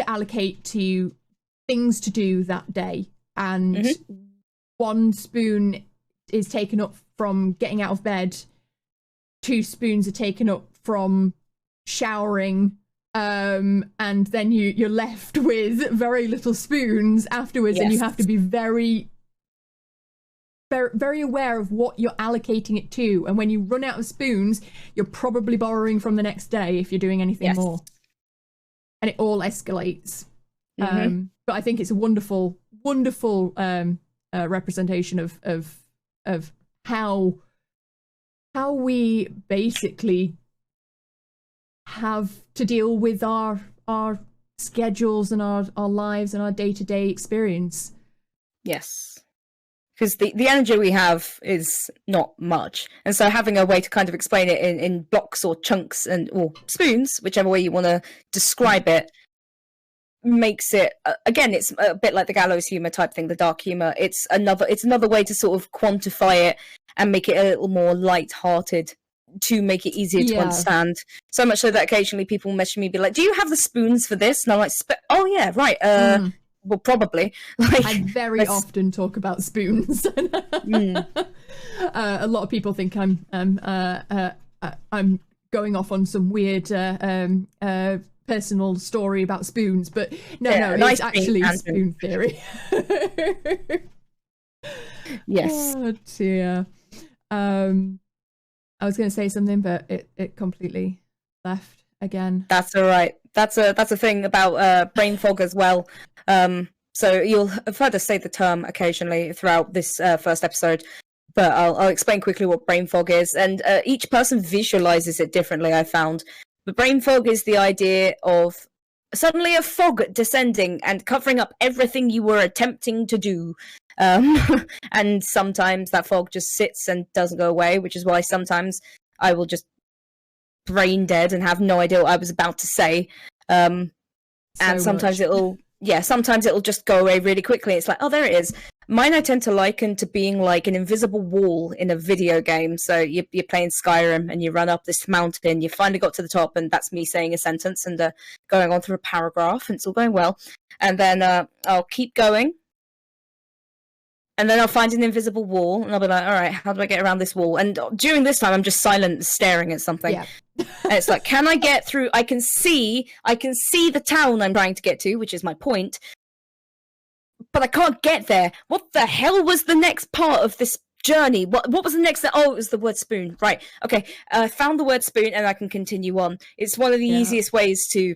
A: allocate to things to do that day, and 1 spoon is taken up from getting out of bed, 2 spoons are taken up from showering, and then you're left with very little spoons afterwards. And you have to be very, very, very aware of what you're allocating it to, and when you run out of spoons, you're probably borrowing from the next day if you're doing anything more. And it all escalates. But I think it's a wonderful, wonderful representation of how we basically have to deal with our schedules and our lives and our day-to-day experience.
B: Yes. Because the energy we have is not much. And so having a way to kind of explain it in blocks or chunks or spoons, whichever way you want to describe it, makes it, again, it's a bit like the gallows humor type thing, the dark humor. It's another way to sort of quantify it and make it a little more light-hearted, to make it easier to understand. So much so that occasionally people message me, be like, do you have the spoons for this? And I'm like, oh yeah, right. Well, probably. Like,
A: I very often talk about spoons. A lot of people think I'm going off on some weird personal story about spoons, but no, it's actually spoon theory.
B: Yes.
A: Oh dear. I was going to say something, but it completely left again.
B: That's all right. That's a thing about brain fog as well. So you'll have heard us say the term occasionally throughout this first episode, but I'll explain quickly what brain fog is. And each person visualizes it differently, I found. But brain fog is the idea of suddenly a fog descending and covering up everything you were attempting to do. And sometimes that fog just sits and doesn't go away, which is why sometimes I will just brain dead and have no idea what I was about to say. And sometimes it'll just go away really quickly. It's like, oh, there it is. Mine I tend to liken to being like an invisible wall in a video game. So you're playing Skyrim and you run up this mountain, you finally got to the top, and that's me saying a sentence and going on through a paragraph, and it's all going well. And then I'll keep going. And then I'll find an invisible wall, and I'll be like, all right, how do I get around this wall? And during this time, I'm just silent, staring at something. Yeah. And it's like, can I get through? I can see the town I'm trying to get to, which is my point. But I can't get there. What the hell was the next part of this journey? What was the next? Oh, it was the word spoon. Right. Okay. I found the word spoon, and I can continue on. It's one of the easiest ways to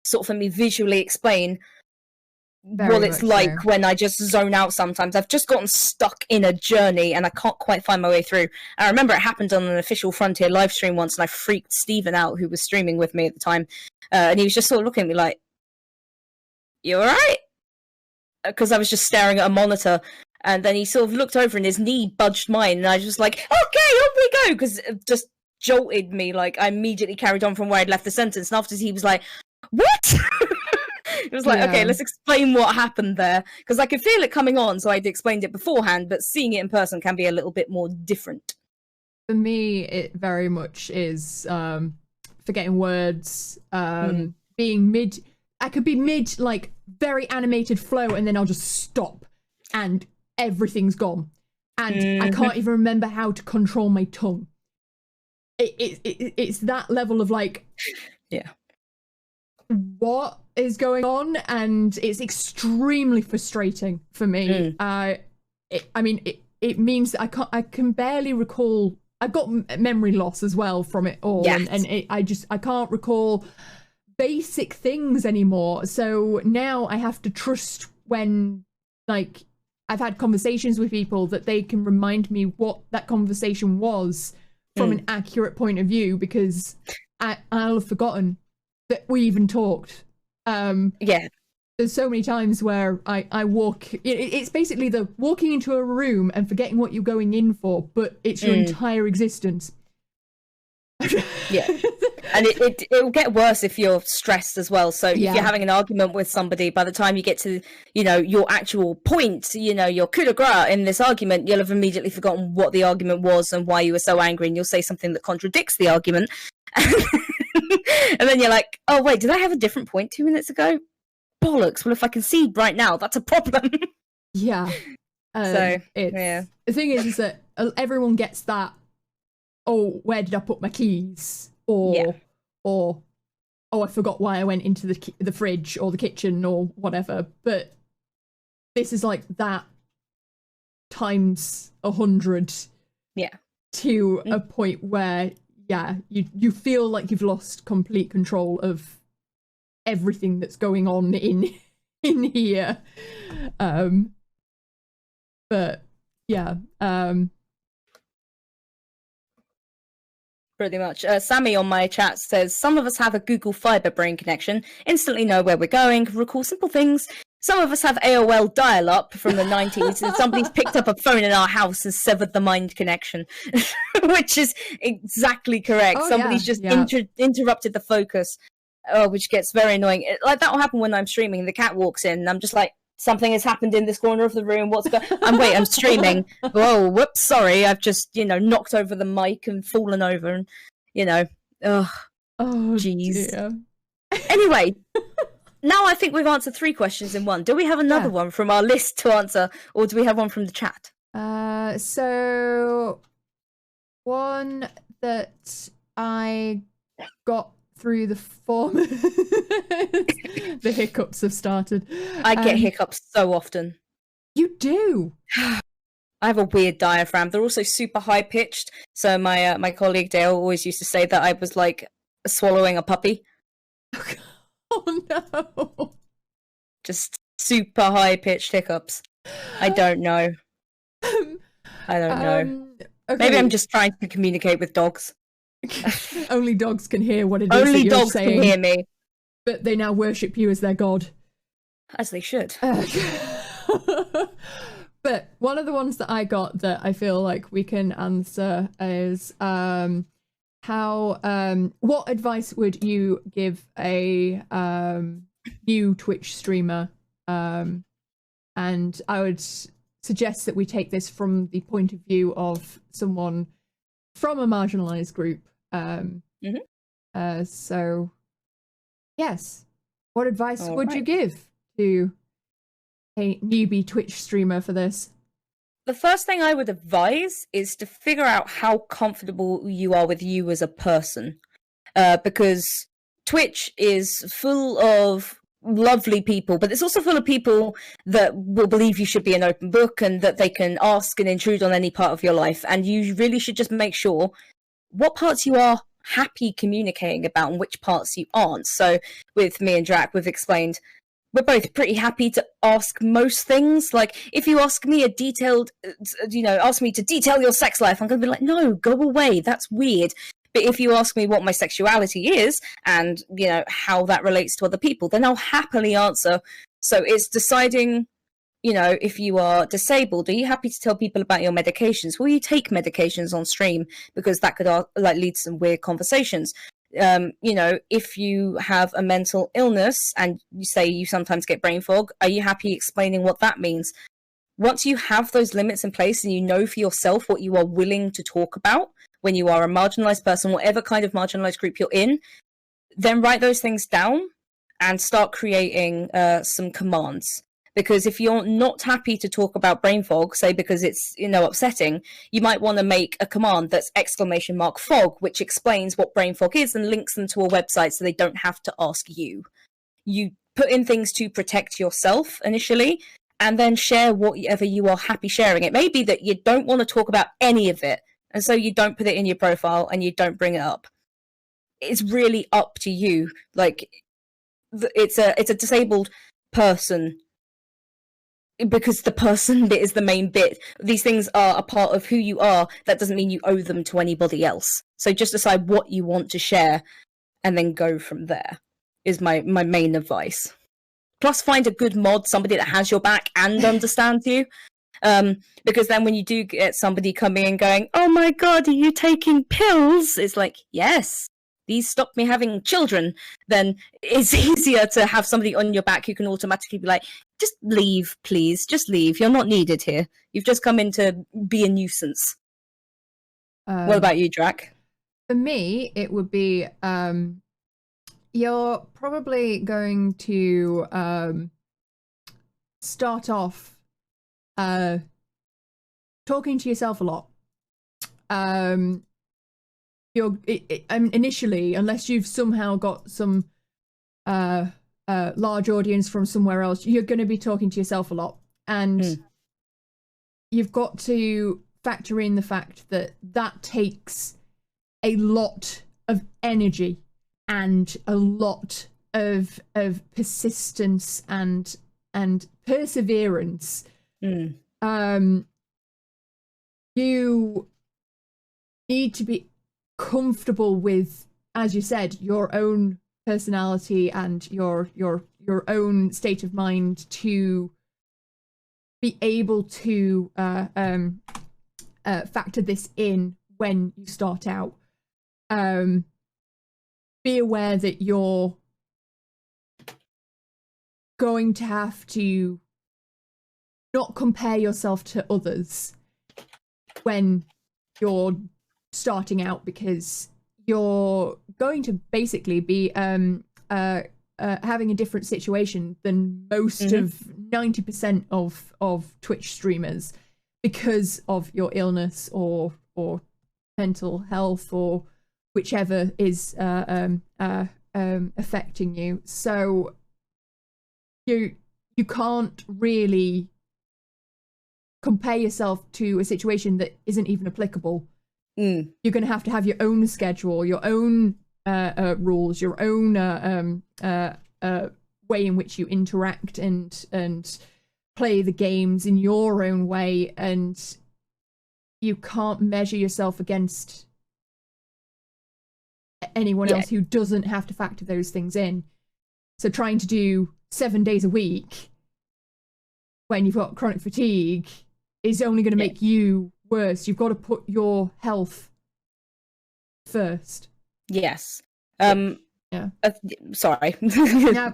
B: sort of, for me, visually explain what it's like when I just zone out sometimes. I've just gotten stuck in a journey and I can't quite find my way through. I remember it happened on an official Frontier live stream once, and I freaked Stephen out, who was streaming with me at the time. And he was just sort of looking at me like, "You alright?" Because I was just staring at a monitor. And then he sort of looked over and his knee budged mine, and I was just like, "Okay, on we go," because it just jolted me. Like, I immediately carried on from where I'd left the sentence, and after he was like, "What?" It was like, okay, let's explain what happened there, because I could feel it coming on, so I'd explained it beforehand, but seeing it in person can be a little bit more different.
A: For me, it very much is forgetting words, being mid. I could be mid, like, very animated flow, and then I'll just stop, and everything's gone, and I can't even remember how to control my tongue. It's that level of like, what is going on, and it's extremely frustrating for me. It means that I can barely recall. I've got memory loss as well from it all, and I can't recall basic things anymore. So now I have to trust when, like, I've had conversations with people that they can remind me what that conversation was from an accurate point of view, because I'll have forgotten that we even talked. There's so many times where I walk, it's basically the walking into a room and forgetting what you're going in for, but it's your entire existence.
B: And it will get worse if you're stressed as well. So if you're having an argument with somebody, by the time you get to, your actual point, your coup de grace in this argument, you'll have immediately forgotten what the argument was and why you were so angry, and you'll say something that contradicts the argument. And then you're like, oh wait, did I have a different point 2 minutes ago? Bollocks. Well, if I can see right now, that's a problem.
A: The thing is that everyone gets that, oh, where did I put my keys? Or oh, I forgot why I went into the fridge or the kitchen or whatever. But this is like that times 100. To a point where you feel like you've lost complete control of everything that's going on in here.
B: Pretty much. Sammy on my chat says, some of us have a Google Fiber brain connection, instantly know where we're going, recall simple things. Some of us have AOL dial-up from the 90s, and somebody's picked up a phone in our house and severed the mind connection, which is exactly correct. Somebody's just interrupted the focus, which gets very annoying. Like, that will happen when I'm streaming. The cat walks in, and I'm just like, something has happened in this corner of the room. What's going on? I'm streaming. Whoa, whoops, sorry. I've just, knocked over the mic and fallen over and, jeez. Anyway, now I think we've answered 3 questions in one. Do we have another one from our list to answer, or do we have one from the chat?
A: So one that I got through the form. The hiccups have started.
B: I get hiccups so often.
A: You do?
B: I have a weird diaphragm. They're also super high pitched. So my colleague Dale always used to say that I was like swallowing a puppy.
A: Oh no!
B: Just super high pitched hiccups. I don't know. I don't know. Okay. Maybe I'm just trying to communicate with dogs.
A: Only dogs can hear what it is
B: Only
A: that you're
B: dogs
A: saying,
B: can hear me.
A: But they now worship you as their god.
B: As they should.
A: But one of the ones that I got that I feel like we can answer is what advice would you give a new Twitch streamer? And I would suggest that we take this from the point of view of someone from a marginalized group. So, yes. What advice would you give to a newbie Twitch streamer for this?
B: The first thing I would advise is to figure out how comfortable you are with you as a person. Because Twitch is full of lovely people, but it's also full of people that will believe you should be an open book and that they can ask and intrude on any part of your life. And you really should just make sure what parts you are happy communicating about and which parts you aren't. So with me and Drac, we've explained we're both pretty happy to ask most things. Like, if you ask me ask me to detail your sex life, I'm going to be like, no, go away. That's weird. But if you ask me what my sexuality is and, how that relates to other people, then I'll happily answer. So it's deciding, if you are disabled, are you happy to tell people about your medications? Will you take medications on stream? Because that could lead to some weird conversations. If you have a mental illness and you say you sometimes get brain fog, are you happy explaining what that means? Once you have those limits in place and you know for yourself what you are willing to talk about when you are a marginalized person, whatever kind of marginalized group you're in, then write those things down and start creating some commands. Because if you're not happy to talk about brain fog, say because it's upsetting, you might want to make a command that's !fog, which explains what brain fog is and links them to a website so they don't have to ask you. You put in things to protect yourself initially, and then share whatever you are happy sharing. It may be that you don't want to talk about any of it, and so you don't put it in your profile and you don't bring it up. It's really up to you. Like, it's a disabled person, because the person bit is the main bit. These things are a part of who you are. That doesn't mean you owe them to anybody else. So just decide what you want to share and then go from there, is my main advice. Plus, find a good mod, somebody that has your back and understands you. Because then when you do get somebody coming and going, oh my God, are you taking pills? It's like, yes, these stop me having children. Then it's easier to have somebody on your back who can automatically be like, just leave, please, just leave. You're not needed here. You've just come in to be a nuisance. What about you, Drac?
A: For me, it would be, you're probably going to start off talking to yourself a lot. Initially, unless you've somehow got some large audience from somewhere else, you're going to be talking to yourself a lot, and you've got to factor in the fact that takes a lot of energy and a lot of persistence and perseverance. You need to be comfortable with, as you said, your own personality and your own state of mind to be able to factor this in when you start out. Be aware that you're going to have to not compare yourself to others when you're starting out, because you're going to basically be having a different situation than most of 90% of Twitch streamers, because of your illness or mental health or whichever is affecting you. So you can't really compare yourself to a situation that isn't even applicable. You're going to have your own schedule, your own rules, your own way in which you interact and play the games in your own way, and you can't measure yourself against anyone else who doesn't have to factor those things in. So trying to do 7 days a week when you've got chronic fatigue is only going to make you worse. You've got to put your health first.
B: Yes. Sorry.
A: No.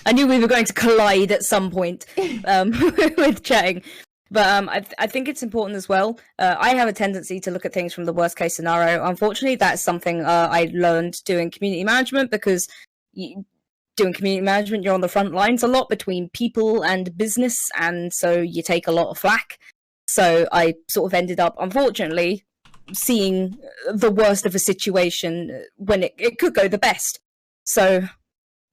B: I knew we were going to collide at some point with chatting. But I think it's important as well. I have a tendency to look at things from the worst case scenario. Unfortunately, that's something I learned doing community management, because doing community management, you're on the front lines a lot between people and business, and so you take a lot of flack. So I sort of ended up, unfortunately, seeing the worst of a situation when it could go the best. So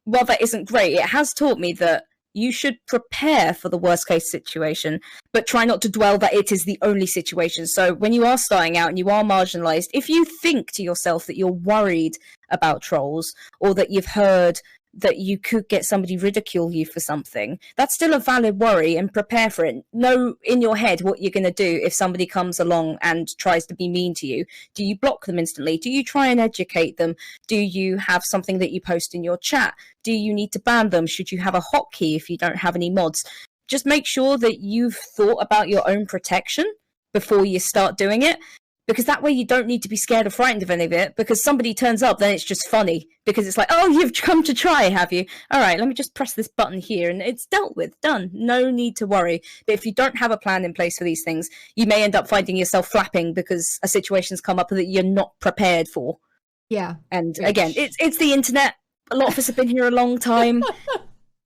B: while that isn't great, it has taught me that you should prepare for the worst case situation, but try not to dwell that it is the only situation. So when you are starting out and you are marginalized, if you think to yourself that you're worried about trolls, or that you've heard that you could get somebody ridicule you for something, that's still a valid worry, and prepare for it. Know in your head what you're going to do if somebody comes along and tries to be mean to you. Do you block them instantly? Do you try and educate them? Do you have something that you post in your chat? Do you need to ban them? Should you have a hotkey if you don't have any mods? Just make sure that you've thought about your own protection before you start doing it. Because that way you don't need to be scared or frightened of any of it, because somebody turns up, then it's just funny. Because it's like, oh, you've come to try, have you? All right, let me just press this button here, and it's dealt with, done. No need to worry. But if you don't have a plan in place for these things, you may end up finding yourself flapping because a situation's come up that you're not prepared for.
A: Yeah.
B: And again, it's the internet. A lot of us have been here a long time.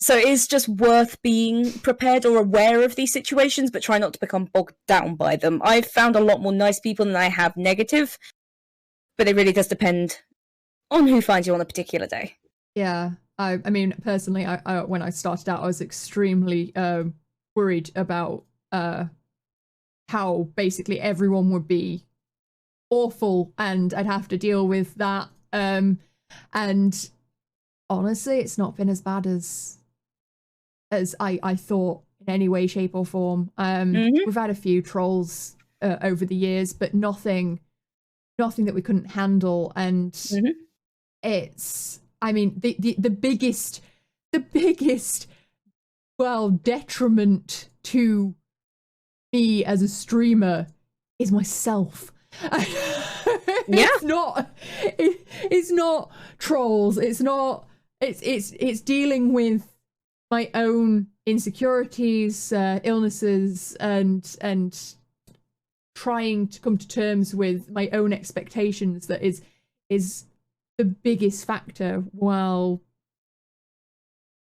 B: So it is just worth being prepared or aware of these situations, but try not to become bogged down by them. I've found a lot more nice people than I have negative, but it really does depend on who finds you on a particular day.
A: Yeah. I mean, personally, I when I started out, I was extremely worried about how basically everyone would be awful and I'd have to deal with that. And honestly, it's not been as bad as I thought in any way, shape or form. We've had a few trolls over the years, but nothing that we couldn't handle. And it's, I mean, the biggest, well, detriment to me as a streamer is myself. It's not trolls. It's dealing with my own insecurities, illnesses, and trying to come to terms with my own expectations. That is the biggest factor, while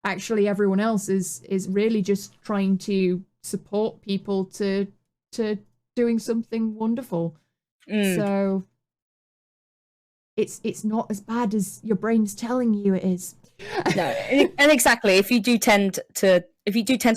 A: actually everyone else is really just trying to support people to doing something wonderful. So it's not as bad as your brain's telling you it is.
B: No, and exactly. If you do tend to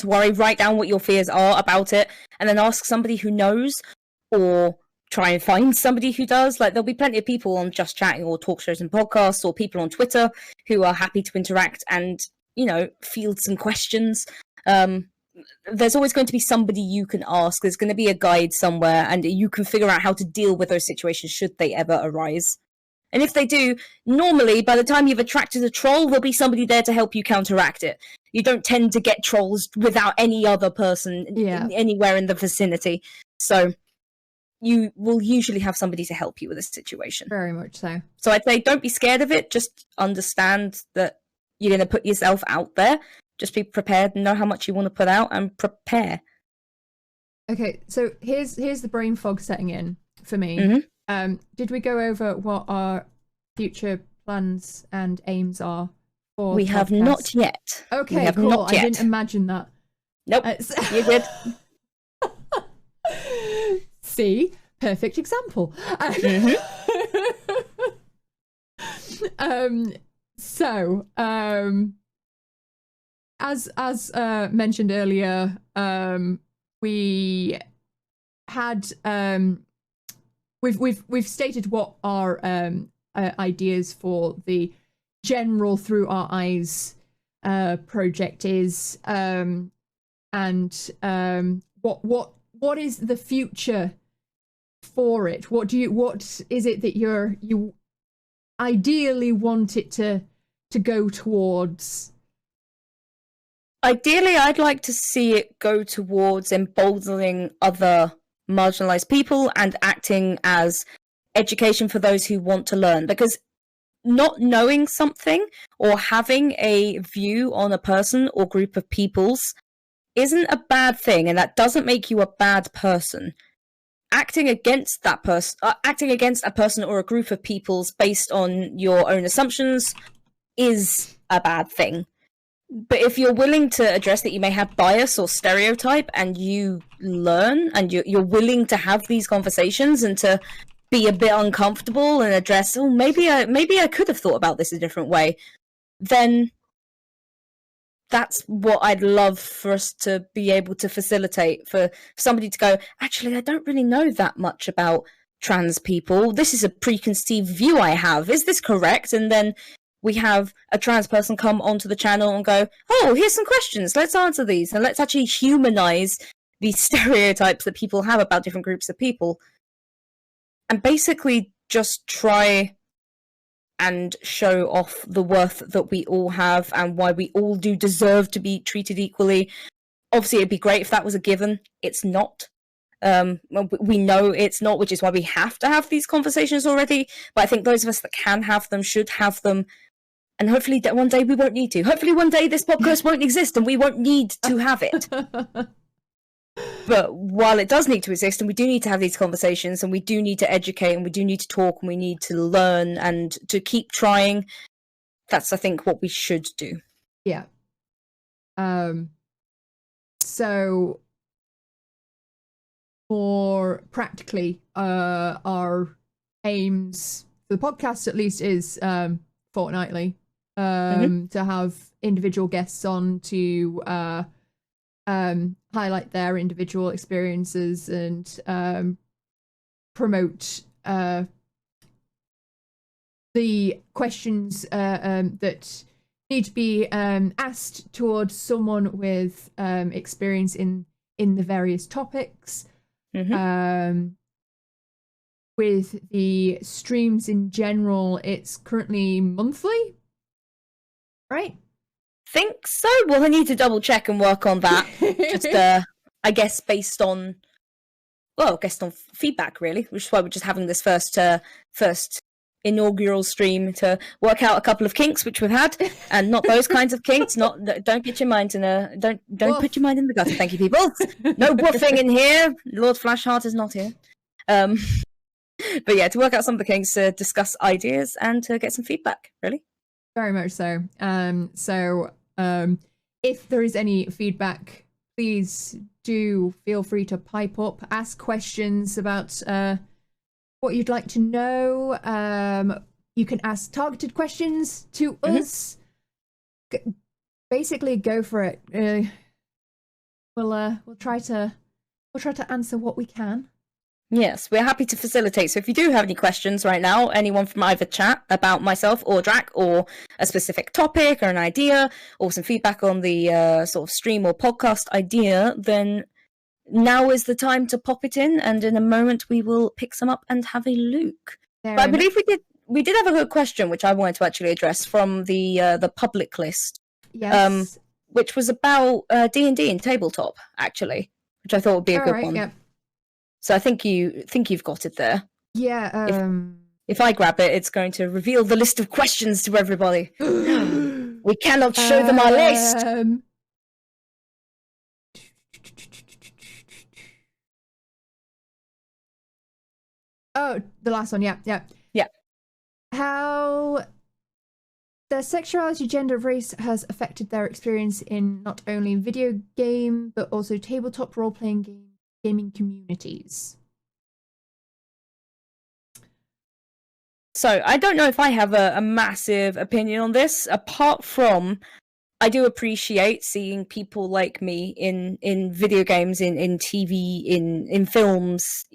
B: worry, write down what your fears are about it, and then ask somebody who knows, or try and find somebody who does. Like, there'll be plenty of people on Just Chatting or talk shows and podcasts, or people on Twitter who are happy to interact and, you know, field some questions. There's always going to be somebody you can ask. There's going to be a guide somewhere, and you can figure out how to deal with those situations should they ever arise. And if they do, normally, by the time you've attracted a troll, there'll be somebody there to help you counteract it. You don't tend to get trolls without any other person anywhere in the vicinity. So you will usually have somebody to help you with a situation.
A: Very much so.
B: So I'd say don't be scared of it. Just understand that you're going to put yourself out there. Just be prepared and know how much you want to put out, and prepare.
A: Okay, so here's the brain fog setting in for me. Did we go over what our future plans and aims are for
B: We have not yet.
A: Okay, cool. I didn't imagine that.
B: Nope, you did.
A: See? Perfect example. So, as mentioned earlier, we had we've stated what our ideas for the general Through Our Eyes project is, and what is the future for it? What is it that you ideally want it to go towards?
B: Ideally, I'd like to see it go towards emboldening other marginalized people and acting as education for those who want to learn. Because not knowing something or having a view on a person or group of peoples isn't a bad thing, and that doesn't make you a bad person. Acting against a person or a group of peoples based on your own assumptions is a bad thing. But if you're willing to address that you may have bias or stereotype, and you learn, and you're willing to have these conversations and to be a bit uncomfortable and address, oh, maybe I could have thought about this a different way, then that's what I'd love for us to be able to facilitate, for somebody to go, actually, I don't really know that much about trans people. This is a preconceived view I have. Is this correct? And then we have a trans person come onto the channel and go, oh, here's some questions, let's answer these, and let's actually humanize these stereotypes that people have about different groups of people, and basically just try and show off the worth that we all have and why we all do deserve to be treated equally. Obviously, it'd be great if that was a given. It's not. We know it's not, which is why we have to have these conversations already. But I think those of us that can have them should have them. And hopefully one day we won't need to. Hopefully one day this podcast won't exist and we won't need to have it. But while it does need to exist, and we do need to have these conversations, and we do need to educate, and we do need to talk, and we need to learn, and to keep trying, that's, I think, what we should do.
A: Yeah. So, for practically, our aims for the podcast, at least, is fortnightly to have individual guests on to highlight their individual experiences and promote the questions that need to be asked towards someone with experience in the various topics. With the streams in general, it's currently monthly, right?
B: Think so. Well, I need to double check and work on that. Just, I guess, based on feedback, really, which is why we're just having this first inaugural stream to work out a couple of kinks which we've had, and not those kinds of kinks. Don't get your mind in a don't put your mind in the gutter. Thank you, people. No woofing in here. Lord Flashheart is not here. But yeah, to work out some of the kinks, to discuss ideas, and to get some feedback. Really,
A: very much so. If there is any feedback, please do feel free to pipe up, ask questions about what you'd like to know. You can ask targeted questions to us. Basically, go for it. We'll try to answer what we can.
B: Yes, we're happy to facilitate. So if you do have any questions right now, anyone from either chat about myself or Drac, or a specific topic or an idea, or some feedback on the sort of stream or podcast idea, then now is the time to pop it in, and in a moment we will pick some up and have a look. But I believe we did have a good question, which I wanted to actually address from the public list.
A: Yes.
B: Which was about D&D and tabletop, actually, which I thought would be a good one. Yep. So I think you've got it there.
A: Yeah.
B: If I grab it, it's going to reveal the list of questions to everybody. We cannot show them our list.
A: Oh, the last one. Yeah. How their sexuality, gender, race has affected their experience in not only video game but also tabletop role-playing gaming communities.
B: So I don't know if I have a massive opinion on this, apart from I do appreciate seeing people like me in video games, in TV, in films,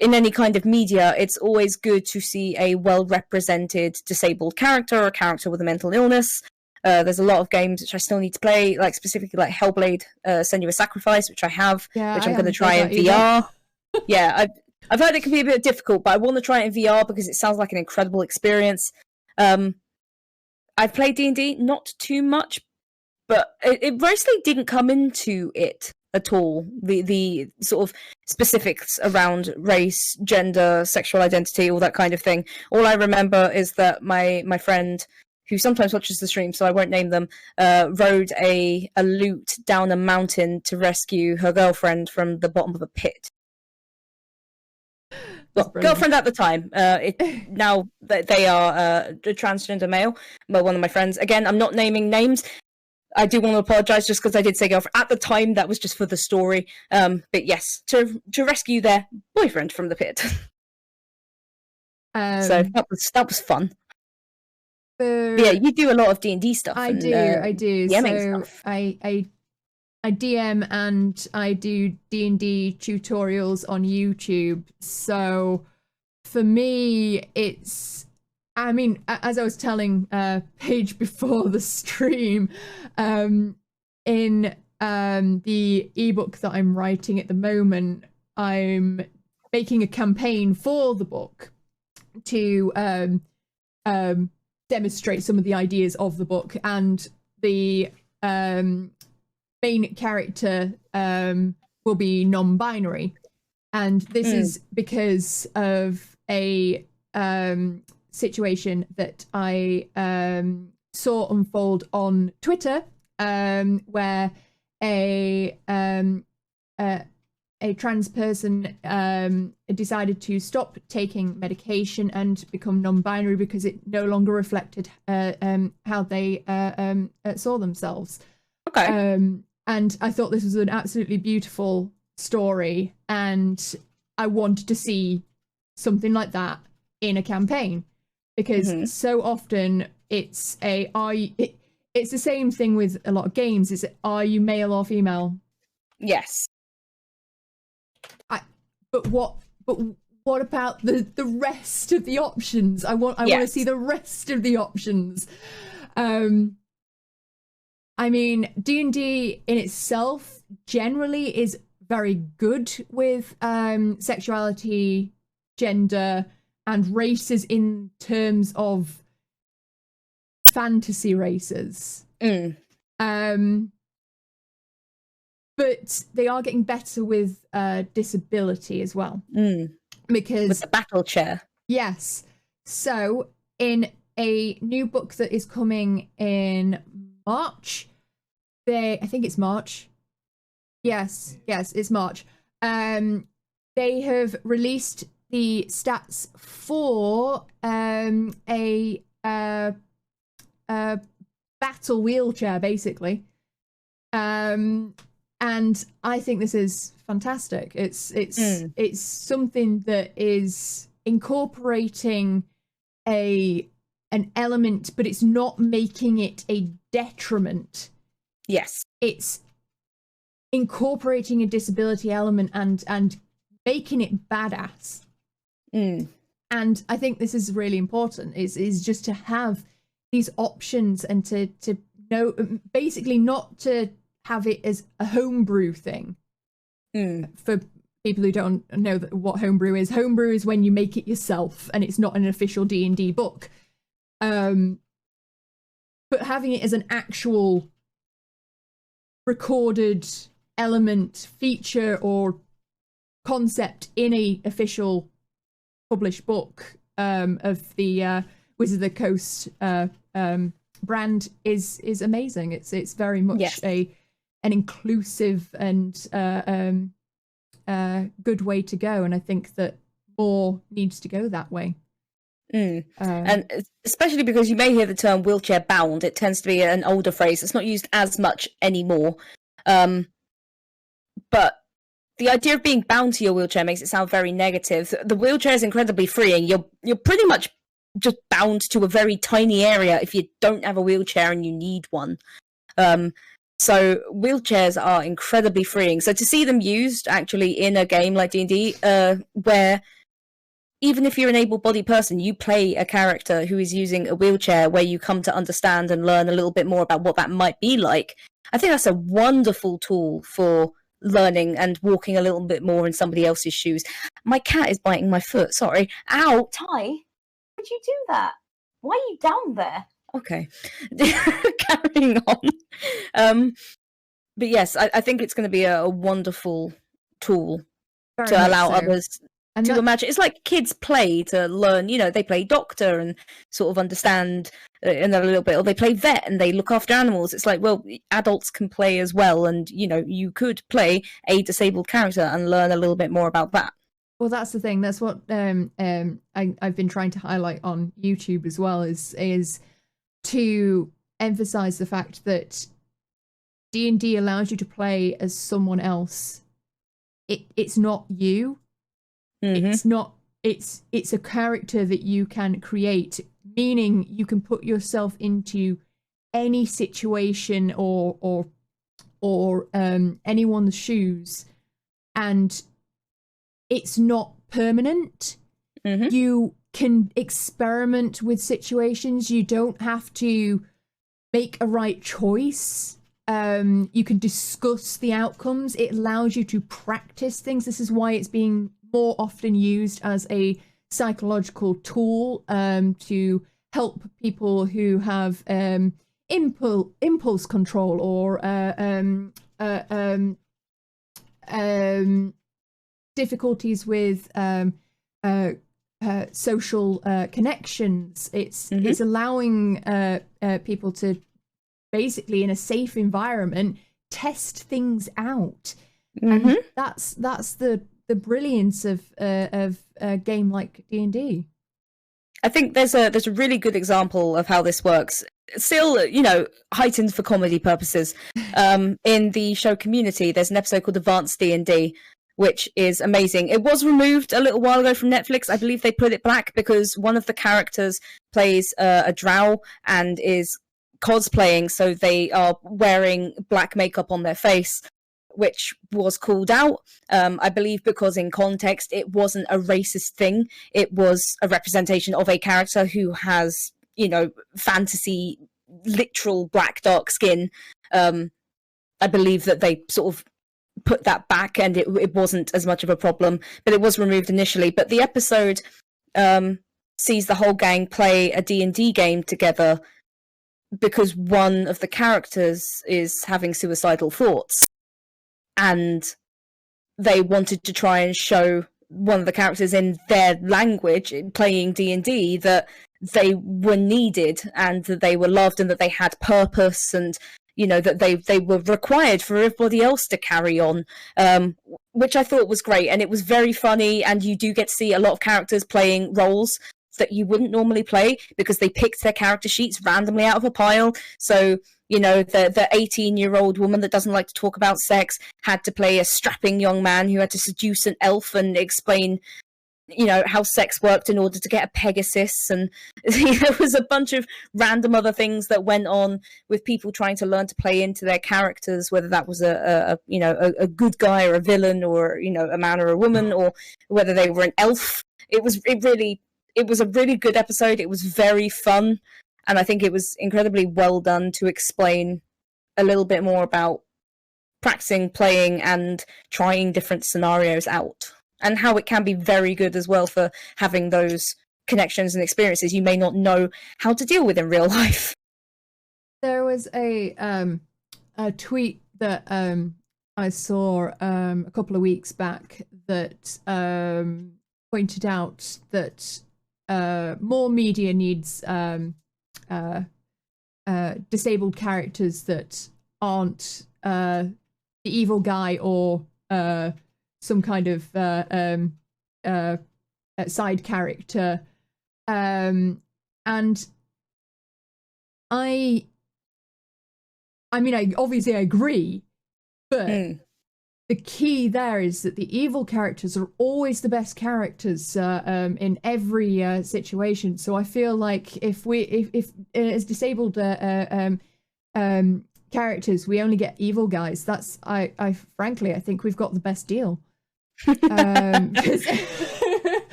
B: in any kind of media. It's always good to see a well-represented disabled character, or a character with a mental illness. There's a lot of games which I still need to play, like specifically like Hellblade, Senua's Sacrifice, which I have, which I'm going to try in VR. Yeah, I've heard it can be a bit difficult, but I want to try it in VR because it sounds like an incredible experience. I've played D&D, not too much, but it mostly didn't come into it at all. The sort of specifics around race, gender, sexual identity, all that kind of thing. All I remember is that my friend, who sometimes watches the stream, so I won't name them, rode a lute down a mountain to rescue her girlfriend from the bottom of a pit. Well, girlfriend at the time. Now they are a transgender male. But one of my friends, again, I'm not naming names. I do want to apologise just because I did say girlfriend. At the time, that was just for the story. But yes, to rescue their boyfriend from the pit. So that was fun. Yeah, you do a lot of D&D stuff.
A: I do.
B: DMing
A: so
B: stuff.
A: I DM and I do D&D tutorials on YouTube. So for me, it's I mean, as I was telling Paige before the stream, in the ebook that I'm writing at the moment, I'm making a campaign for the book to demonstrate some of the ideas of the book, and the main character will be non-binary, and this is because of a situation that I saw unfold on Twitter, where a trans person decided to stop taking medication and become non-binary because it no longer reflected how they saw themselves.
B: Okay.
A: And I thought this was an absolutely beautiful story, and I wanted to see something like that in a campaign, because so often it's it's the same thing with a lot of games. Is are you male or female?
B: Yes.
A: But what about the rest of the options? I want to see the rest of the options. I mean, D&D in itself generally is very good with sexuality, gender, and races in terms of fantasy races. But they are getting better with disability as well. Because
B: with the battle chair.
A: Yes. So in a new book that is coming in March, I think it's March. Yes, it's March. They have released the stats for a battle wheelchair, basically. And I think this is fantastic. It's something that is incorporating an element, but it's not making it a detriment.
B: Yes.
A: It's incorporating a disability element and making it badass. And I think this is really important, is just to have these options and to know, basically not to have it as a homebrew thing. For people who don't know what homebrew is when you make it yourself and it's not an official D&D book. But having it as an actual recorded element, feature, or concept in a official published book of the Wizard of the Coast brand is amazing. It's very much an inclusive and good way to go, and I think that more needs to go that way.
B: And especially because you may hear the term wheelchair bound, it tends to be an older phrase. It's not used as much anymore. But the idea of being bound to your wheelchair makes it sound very negative. The wheelchair is incredibly freeing. You're pretty much just bound to a very tiny area if you don't have a wheelchair and you need one. So wheelchairs are incredibly freeing. So to see them used actually in a game like D&D, where even if you're an able-bodied person, you play a character who is using a wheelchair, where you come to understand and learn a little bit more about what that might be like. I think that's a wonderful tool for learning and walking a little bit more in somebody else's shoes. My cat is biting my foot. Sorry. Ow, Ty, would you do that? Why are you down there? Okay. Carrying on. But yes, I think it's going to be a wonderful tool to allow others to imagine. It's like kids play to learn, they play doctor and sort of understand in a little bit, or they play vet and they look after animals. It's like, well, adults can play as well, and you could play a disabled character and learn a little bit more about that.
A: Well, that's the thing. That's what I've been trying to highlight on YouTube as well, is to emphasize the fact that D&D allows you to play as someone else. It's not you. It's not. It's a character that you can create, meaning you can put yourself into any situation or anyone's shoes, and it's not permanent. You can experiment with situations. You don't have to make a right choice. You can discuss the outcomes. It allows you to practice things. This is why it's being more often used as a psychological tool to help people who have impulse control or difficulties with social connections. It's allowing people to basically, in a safe environment, test things out, and that's the brilliance of a game like D&D.
B: I think there's a really good example of how this works. Still, you know, heightened for comedy purposes. In the show Community, there's an episode called Advanced D&D, which is amazing. It was removed a little while ago from Netflix. I believe they put it back because one of the characters plays a drow and is cosplaying, so they are wearing black makeup on their face, which was called out, I believe, because in context it wasn't a racist thing. It was a representation of a character who has, you know, fantasy, literal black dark skin. I believe that they sort of put that back and it wasn't as much of a problem, but it was removed initially. But the episode sees the whole gang play a D&D game together because one of the characters is having suicidal thoughts, and they wanted to try and show one of the characters in their language playing D&D that they were needed and that they were loved and that they had purpose, and you know that they were required for everybody else to carry on, which I thought was great. And it was very funny, and you do get to see a lot of characters playing roles that you wouldn't normally play because they picked their character sheets randomly out of a pile. So, you know, the 18-year-old woman that doesn't like to talk about sex had to play a strapping young man who had to seduce an elf and explain, you know, how sex worked in order to get a Pegasus. And there was a bunch of random other things that went on with people trying to learn to play into their characters, whether that was a good guy or a villain, or, you know, a man or a woman, or whether they were an elf. It was a really good episode. It was very fun, and I think it was incredibly well done to explain a little bit more about practicing, playing, and trying different scenarios out, and how it can be very good as well for having those connections and experiences you may not know how to deal with in real life.
A: There was a tweet that I saw a couple of weeks back that pointed out that more media needs disabled characters that aren't the evil guy or some kind of side character, and I mean, I obviously agree, but the key there is that the evil characters are always the best characters in every situation. So I feel like if as disabled characters we only get evil guys, that's I frankly I think we've got the best deal. But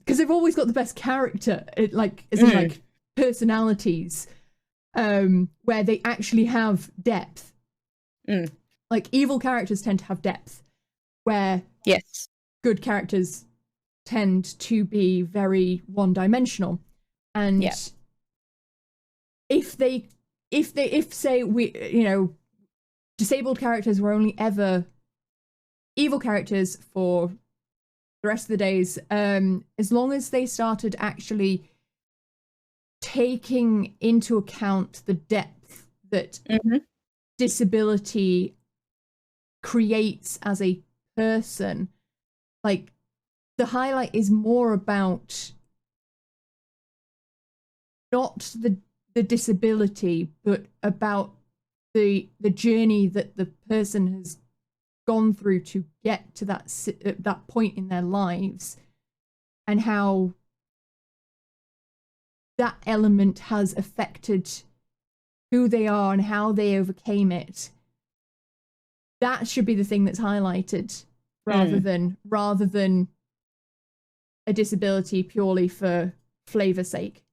A: because they've always got the best character, like as in like personalities, where they actually have depth. Like evil characters tend to have depth, where good characters tend to be very one-dimensional. And if say we, you know, disabled characters were only ever evil characters for the rest of the days, as long as they started actually taking into account the depth that disability creates as a person, like the highlight is more about not the disability, but about the journey that the person has gone through to get to that point in their lives, and how that element has affected who they are and how they overcame it. That should be the thing that's highlighted, rather than a disability purely for flavor's sake.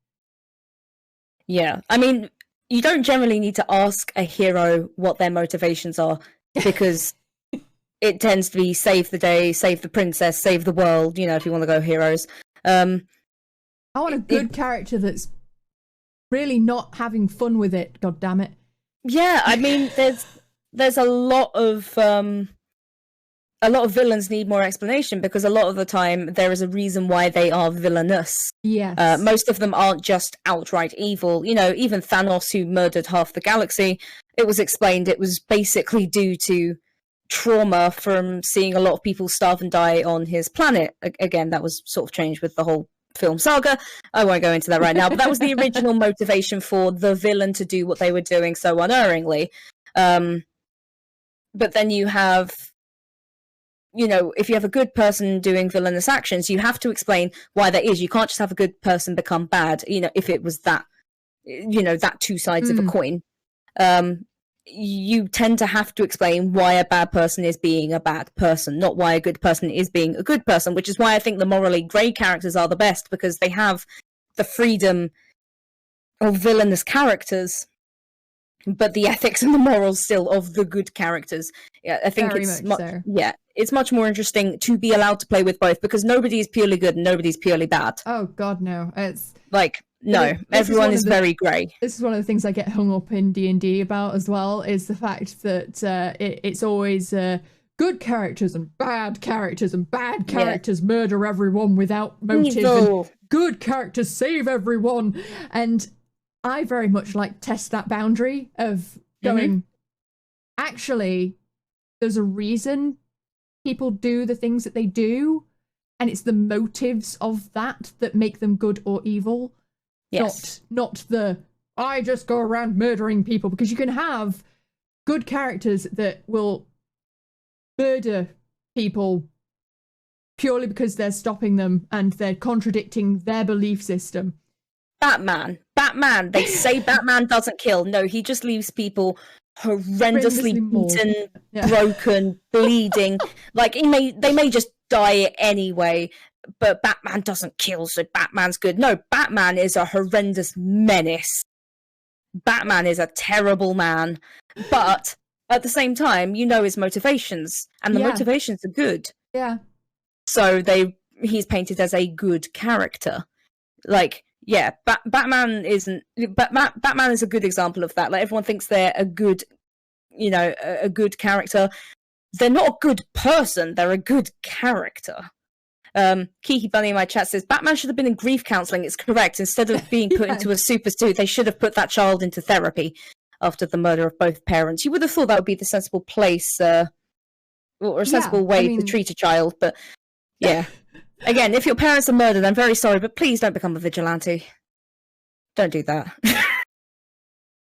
B: Yeah, I mean, you don't generally need to ask a hero what their motivations are, because it tends to be save the day, save the princess, save the world, you know, if you want to go heroes.
A: I want a good character that's really not having fun with it, god damn it.
B: Yeah, I mean, there's a lot of villains need more explanation, because a lot of the time there is a reason why they are villainous.
A: Yes.
B: Most of them aren't just outright evil. You know, even Thanos, who murdered half the galaxy, it was explained it was basically due to trauma from seeing a lot of people starve and die on his planet. Again, that was sort of changed with the whole film saga. I won't go into that right now, but that was the original motivation for the villain to do what they were doing so unerringly. But then you have, you know, if you have a good person doing villainous actions, you have to explain why that is. You can't just have a good person become bad, you know, if it was that, you know, that two sides of a coin. You tend to have to explain why a bad person is being a bad person, not why a good person is being a good person, which is why I think the morally grey characters are the best, because they have the freedom of villainous characters, but the ethics and the morals still of the good characters. Yeah, I think it's much more interesting to be allowed to play with both, because nobody is purely good and nobody's purely bad.
A: Oh god, no. It's
B: like, no, everyone is very grey.
A: This is one of the things I get hung up in D&D about as well, is the fact that it's always good characters and bad characters, and bad characters murder everyone without motive, and good characters save everyone. And I very much like test that boundary of going, actually, there's a reason people do the things that they do, and it's the motives of that make them good or evil.
B: Yes.
A: Not the, I just go around murdering people, because you can have good characters that will murder people purely because they're stopping them and they're contradicting their belief system.
B: Batman, they say Batman doesn't kill. No, he just leaves people horrendously beaten, broken, bleeding. Like, they may just die anyway, but Batman doesn't kill, so Batman's good. No, Batman is a horrendous menace. Batman is a terrible man, but at the same time, you know his motivations, and the motivations are good.
A: Yeah.
B: So he's painted as a good character. Like, yeah, Batman isn't. Batman is a good example of that. Like, everyone thinks they're a good, you know, a good character. They're not a good person. They're a good character. Kiki Bunny in my chat says Batman should have been in grief counselling. It's correct. Instead of being put into a super suit, they should have put that child into therapy after the murder of both parents. You would have thought that would be the sensible place, or a sensible way to treat a child. But yeah, again, if your parents are murdered, I'm very sorry, but please don't become a vigilante. Don't do that.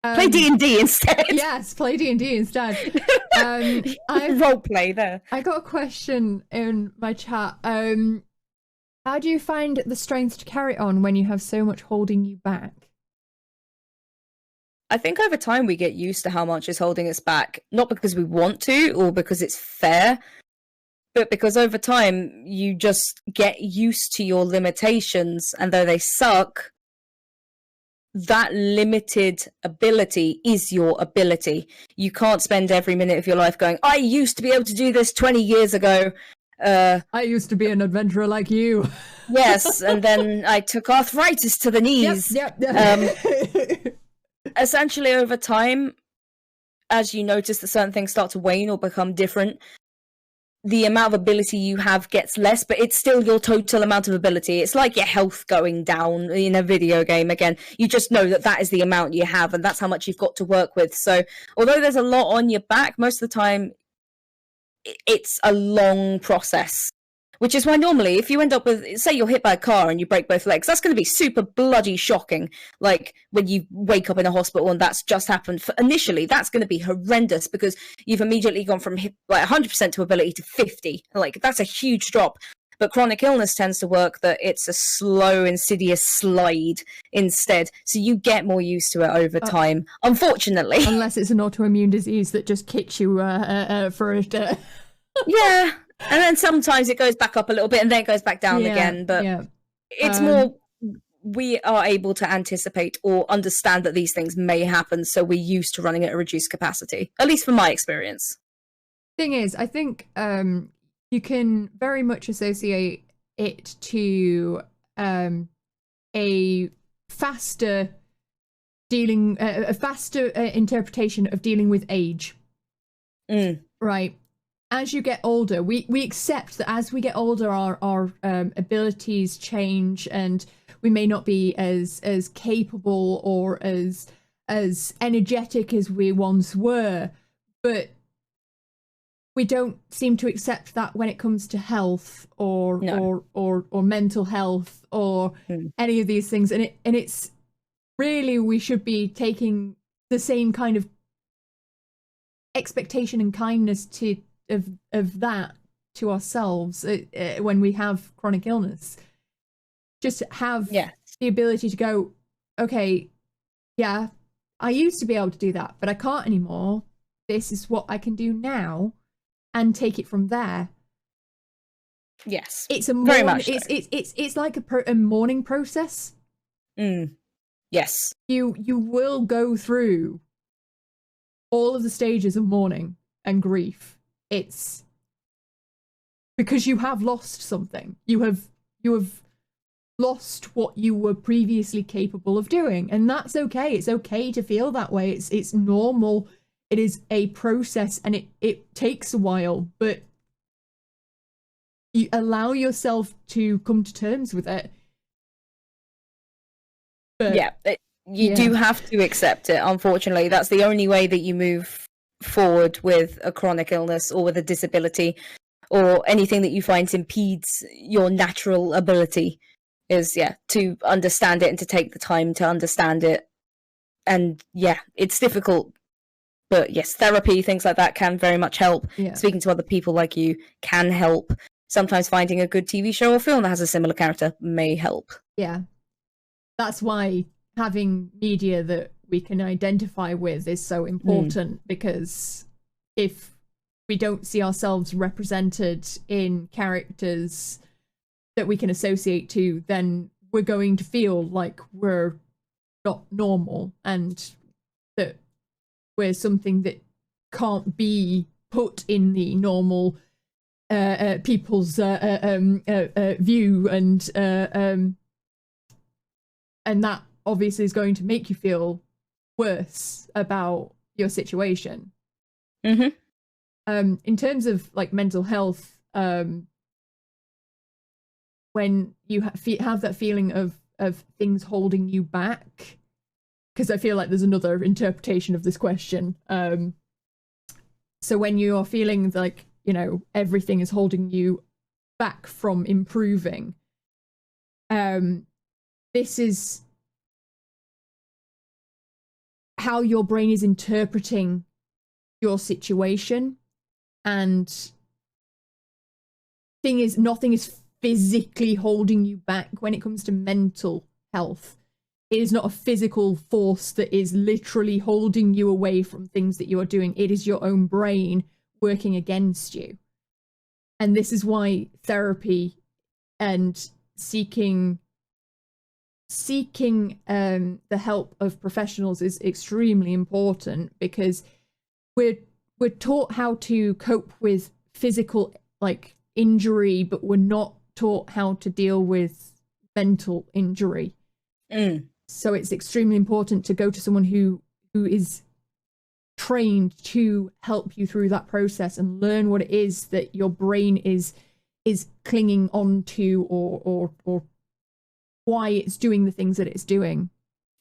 B: Play D&D instead.
A: Yes, play D&D instead.
B: Role play there.
A: I got a question in my chat. How do you find the strength to carry on when you have so much holding you back?
B: I think over time we get used to how much is holding us back, not because we want to or because it's fair, but because over time you just get used to your limitations, and though they suck, that limited ability is your ability. You can't spend every minute of your life going, I used to be able to do this 20 years ago.
A: I used to be an adventurer like you.
B: Yes, and then I took arthritis to the knees.
A: Yep.
B: Essentially, over time, as you notice that certain things start to wane or become different, the amount of ability you have gets less, but it's still your total amount of ability. It's like your health going down in a video game. Again, you just know that is the amount you have, and that's how much you've got to work with. So although there's a lot on your back, most of the time it's a long process. Which is why normally, if you end up with, say you're hit by a car and you break both legs, that's going to be super bloody shocking. Like when you wake up in a hospital and that's just happened. Initially, that's going to be horrendous because you've immediately gone from like 100% to ability to 50. Like that's a huge drop. But chronic illness tends to work that it's a slow, insidious slide instead. So you get more used to it over time, unfortunately.
A: Unless it's an autoimmune disease that just kicks you for it.
B: Yeah. And then sometimes it goes back up a little bit and then it goes back down again. But it's more we are able to anticipate or understand that these things may happen. So we're used to running at a reduced capacity, at least from my experience.
A: Thing is, I think you can very much associate it to a faster interpretation of dealing with age. Right. As you get older, we accept that as we get older, our abilities change, and we may not be as capable or as energetic as we once were, but we don't seem to accept that when it comes to health or mental health or any of these things, and it's really, we should be taking the same kind of expectation and kindness of that to ourselves when we have chronic illness. Just have the ability to go, okay, yeah, I used to be able to do that, but I can't anymore. This is what I can do now, and take it from there.
B: Yes,
A: it's a
B: very much.
A: It's like a mourning process.
B: Yes,
A: you will go through all of the stages of mourning and grief. It's because you have lost something. You have lost what you were previously capable of doing, and that's okay. It's okay to feel that way. It's normal. It is a process, and it takes a while, but you allow yourself to come to terms with it. But,
B: you do have to accept it. Unfortunately, that's the only way that you move forward with a chronic illness or with a disability or anything that you find impedes your natural ability, is to understand it and to take the time to understand it. And it's difficult, but yes, therapy, things like that can very much help. Speaking to other people like you can help. Sometimes finding a good TV show or film that has a similar character may help.
A: That's why having media that we can identify with is so important, because if we don't see ourselves represented in characters that we can associate to, then we're going to feel like we're not normal and that we're something that can't be put in the normal people's view, and that obviously is going to make you feel worse about your situation. In terms of like mental health, when you have that feeling of things holding you back, because I feel like there's another interpretation of this question. So when you are feeling like, everything is holding you back from improving, this is how your brain is interpreting your situation. And thing is, nothing is physically holding you back when it comes to mental health. It is not a physical force that is literally holding you away from things that you are doing. It is your own brain working against you. And this is why therapy and seeking the help of professionals is extremely important, because we're taught how to cope with physical injury, but we're not taught how to deal with mental injury. So it's extremely important to go to someone who is trained to help you through that process and learn what it is that your brain is clinging on to, or why it's doing the things that it's doing.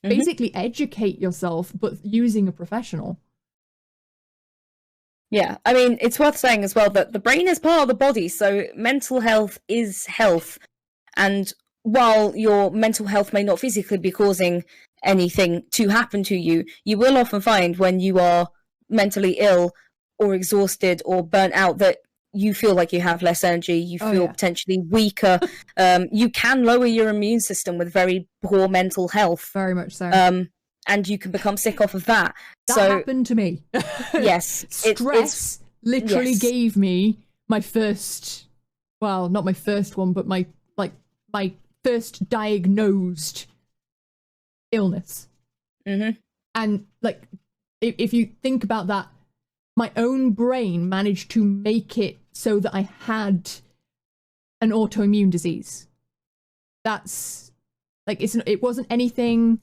A: Basically educate yourself, but using a professional.
B: Yeah, I mean, it's worth saying as well that the brain is part of the body, so mental health is health. And while your mental health may not physically be causing anything to happen to you, you will often find when you are mentally ill or exhausted or burnt out that you feel like you have less energy, you feel potentially weaker. You can lower your immune system with very poor mental health.
A: Very much so.
B: And you can become sick off of that.
A: That happened to me.
B: Yes.
A: Stress literally gave me my first, well, not my first one, but my first diagnosed illness. And like, if you think about that, my own brain managed to make it so that I had an autoimmune disease. That's like, it wasn't anything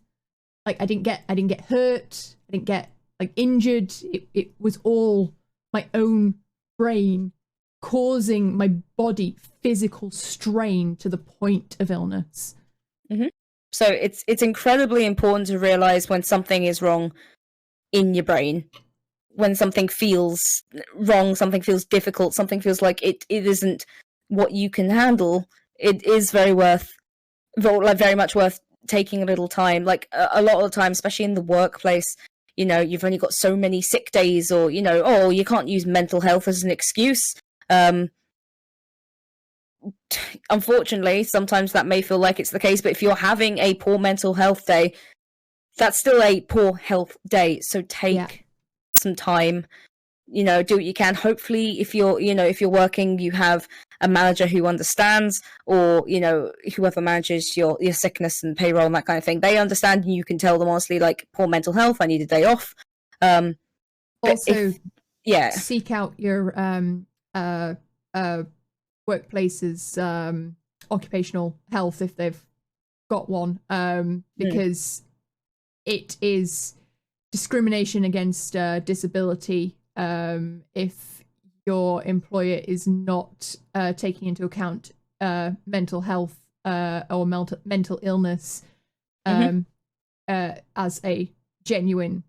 A: like I didn't get hurt, I didn't get like injured. It was all my own brain causing my body physical strain to the point of illness.
B: So it's incredibly important to realize when something is wrong in your brain, when something feels wrong, something feels difficult, something feels like it isn't what you can handle. It is very much worth taking a little time. Like a lot of the time, especially in the workplace, you know, you've only got so many sick days, or, you know, oh, you can't use mental health as an excuse. Unfortunately, sometimes that may feel like it's the case, but if you're having a poor mental health day, that's still a poor health day. So take some time, you know, do what you can. Hopefully, if you're working, you have a manager who understands, or, you know, whoever manages your sickness and payroll and that kind of thing, they understand, and you can tell them honestly, like, poor mental health, I need a day off.
A: Also, seek out your workplace's occupational health if they've got one, because it is discrimination against disability if your employer is not taking into account mental health or mental illness as a genuine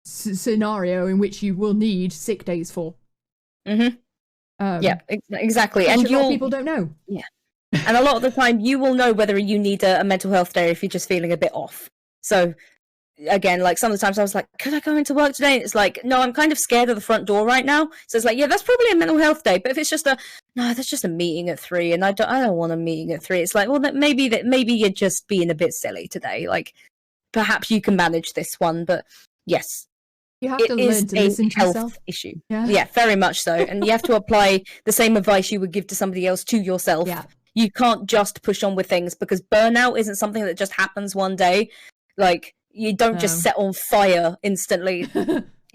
A: scenario in which you will need sick days for.
B: Exactly.
A: And a lot of people don't know.
B: And a lot of the time you will know whether you need a mental health day if you're just feeling a bit off. So again, like, some of the times I was like, could I go into work today? And it's like, no, I'm kind of scared of the front door right now. So it's like, yeah, that's probably a mental health day. But if it's just that's just a meeting at 3, and I don't want a meeting at 3. It's like, well, maybe you're just being a bit silly today. Like, perhaps you can manage this one. But yes,
A: you have to learn to listen to yourself.
B: Issue. Yeah, very much so. And you have to apply the same advice you would give to somebody else to yourself. You can't just push on with things, because burnout isn't something that just happens one day. Like, you don't just set on fire instantly.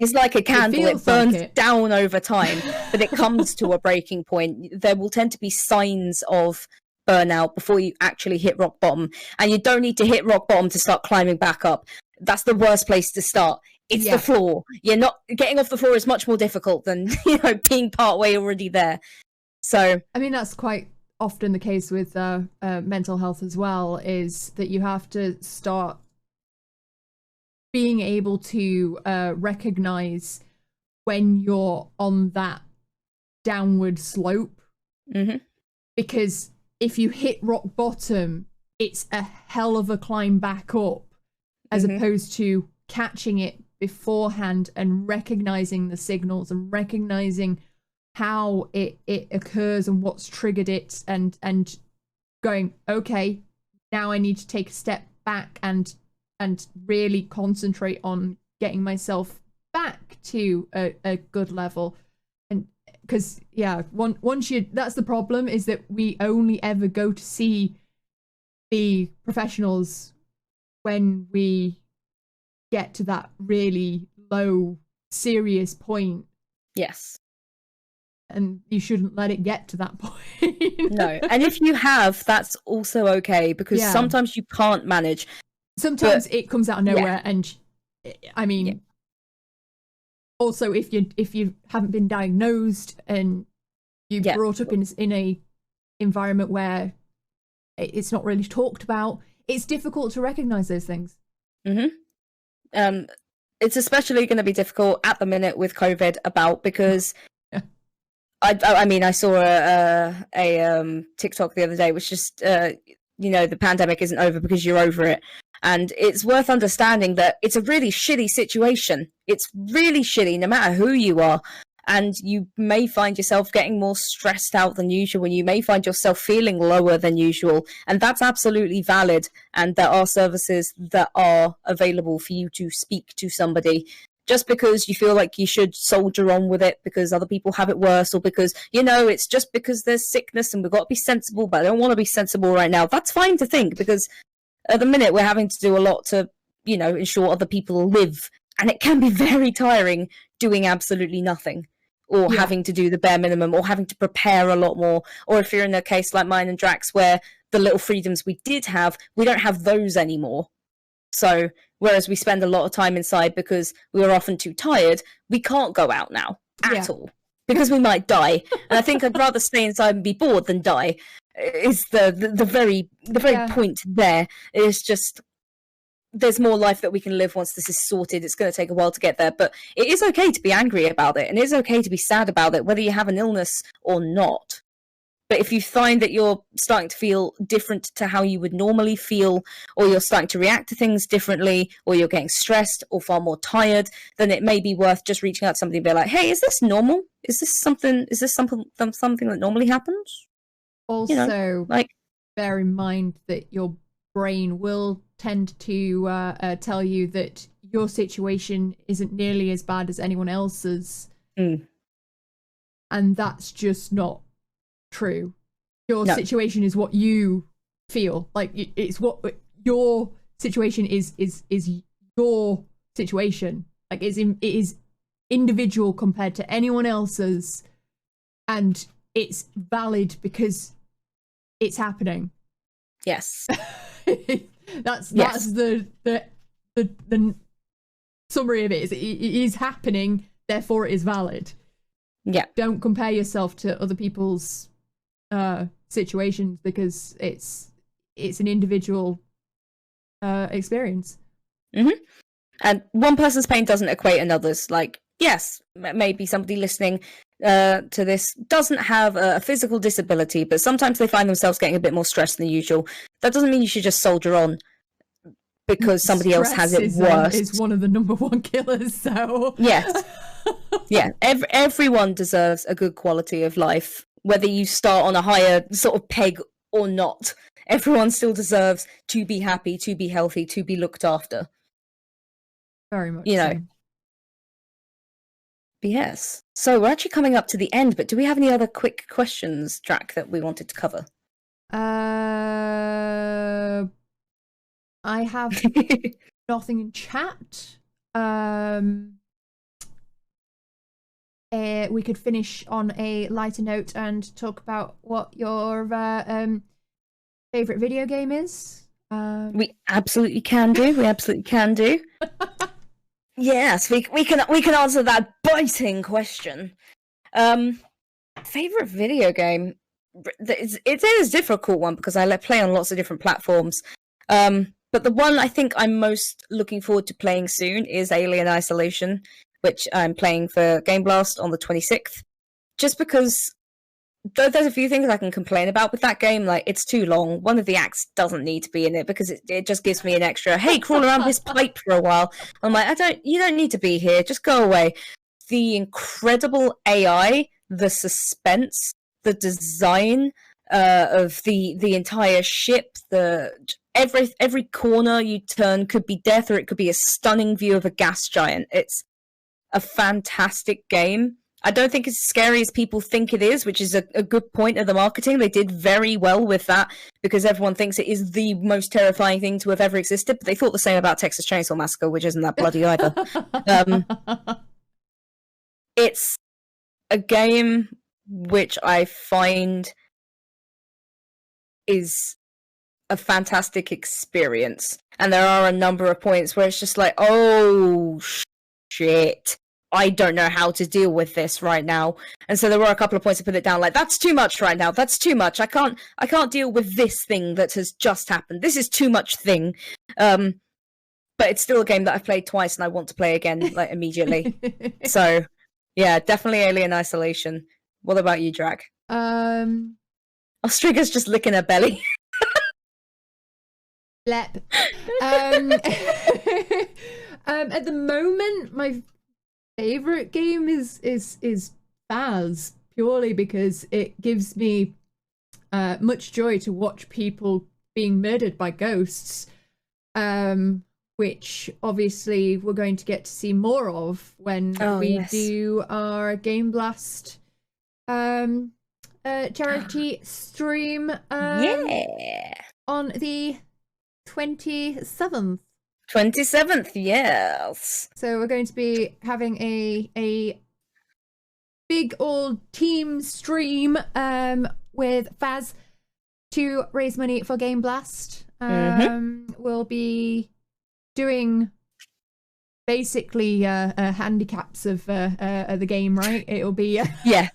B: It's like a candle. It burns down over time, but it comes to a breaking point. There will tend to be signs of burnout before you actually hit rock bottom. And you don't need to hit rock bottom to start climbing back up. That's the worst place to start. It's the floor. You're not getting off the floor is much more difficult than, you know, being partway already there. So
A: I mean, that's quite often the case with mental health as well, is that you have to start being able to recognize when you're on that downward slope. Because if you hit rock bottom, it's a hell of a climb back up, as opposed to catching it beforehand and recognizing the signals and recognizing how it occurs and what's triggered it, and going, okay, now I need to take a step back and really concentrate on getting myself back to a good level. And because once you, that's the problem, is that we only ever go to see the professionals when we get to that really low, serious point.
B: Yes.
A: And you shouldn't let it get to that point.
B: No. And if you have, that's also okay, because sometimes you can't manage.
A: Sometimes it comes out of nowhere, and I mean, also if you haven't been diagnosed and you're brought up in a environment where it's not really talked about, it's difficult to recognize those things.
B: It's especially going to be difficult at the minute with COVID because I mean, I saw a TikTok the other day, which just you know, the pandemic isn't over because you're over it. And it's worth understanding that it's a really shitty situation. It's really shitty, no matter who you are. And you may find yourself getting more stressed out than usual, and you may find yourself feeling lower than usual. And that's absolutely valid. And there are services that are available for you to speak to somebody just because you feel like you should soldier on with it because other people have it worse, or because, you know, it's just because there's sickness and we've got to be sensible, but I don't want to be sensible right now. That's fine to think, because at the minute we're having to do a lot to, you know, ensure other people live. And it can be very tiring doing absolutely nothing, or having to do the bare minimum, or having to prepare a lot more. Or if you're in a case like mine and Drax, where the little freedoms we did have, we don't have those anymore. So whereas we spend a lot of time inside because we were often too tired, we can't go out now at all, because we might die. And I think I'd rather stay inside and be bored than die. Is the very point there. It's just, there's more life that we can live once this is sorted. It's going to take a while to get there, but it is okay to be angry about it, and it is okay to be sad about it, whether you have an illness or not. But if you find that you're starting to feel different to how you would normally feel, or you're starting to react to things differently, or you're getting stressed or far more tired, then it may be worth just reaching out to somebody and be like, hey, is this normal? Is this something that normally happens?
A: Also, you know, like, bear in mind that your brain will tend to tell you that your situation isn't nearly as bad as anyone else's. And that's just not true. Your situation is what you feel. Like, it's what your situation is your situation. Like, it is individual compared to anyone else's, and it's valid because it's happening.
B: Yes.
A: That's the summary of it. It is happening, therefore it is valid.
B: Yeah.
A: Don't compare yourself to other people's situations, because it's an individual experience.
B: And one person's pain doesn't equate another's. Like, yes, maybe somebody listening to this doesn't have a physical disability, but sometimes they find themselves getting a bit more stressed than usual. That doesn't mean you should just soldier on because somebody else has it worse.
A: Is one of the number one killers, so...
B: Yes. Yeah, everyone deserves a good quality of life, whether you start on a higher sort of peg or not. Everyone still deserves to be happy, to be healthy, to be looked after.
A: Very much,
B: you know.
A: So.
B: Yes. So we're actually coming up to the end, but do we have any other quick questions, Drac, that we wanted to cover?
A: I have nothing in chat. We could finish on a lighter note and talk about what your favorite video game is.
B: We absolutely can do. We absolutely can do. Yes, we can answer that biting question. Favorite video game? It is a difficult one because I play on lots of different platforms. But the one I think I'm most looking forward to playing soon is Alien Isolation, which I'm playing for Game Blast on the 26th. Just because there's a few things I can complain about with that game. Like, it's too long. One of the acts doesn't need to be in it because it just gives me an extra, hey, crawl around this pipe for a while. I'm like, you don't need to be here. Just go away. The incredible AI, the suspense, the design of the entire ship, every corner you turn could be death, or it could be a stunning view of a gas giant. It's a fantastic game. I don't think it's as scary as people think it is, which is a good point of the marketing. They did very well with that because everyone thinks it is the most terrifying thing to have ever existed, but they thought the same about Texas Chainsaw Massacre, which isn't that bloody either. It's a game which I find is a fantastic experience. And there are a number of points where it's just like, oh, shit. I don't know how to deal with this right now. And so there were a couple of points to put it down, like, that's too much right now. That's too much. I can't deal with this thing that has just happened. This is too much thing. But it's still a game that I've played twice and I want to play again, like, immediately. So, yeah, definitely Alien Isolation. What about you, Drac? Ostriga's just licking her belly.
A: Lep. At the moment, my favorite game is Baz, purely because it gives me much joy to watch people being murdered by ghosts. which obviously we're going to get to see more of when we do our Game Blast charity stream on the 27th.
B: 27th, yes.
A: So we're going to be having a big old team stream with Faz to raise money for Game Blast. We'll be doing basically handicaps of the game, right? It'll be
B: yeah.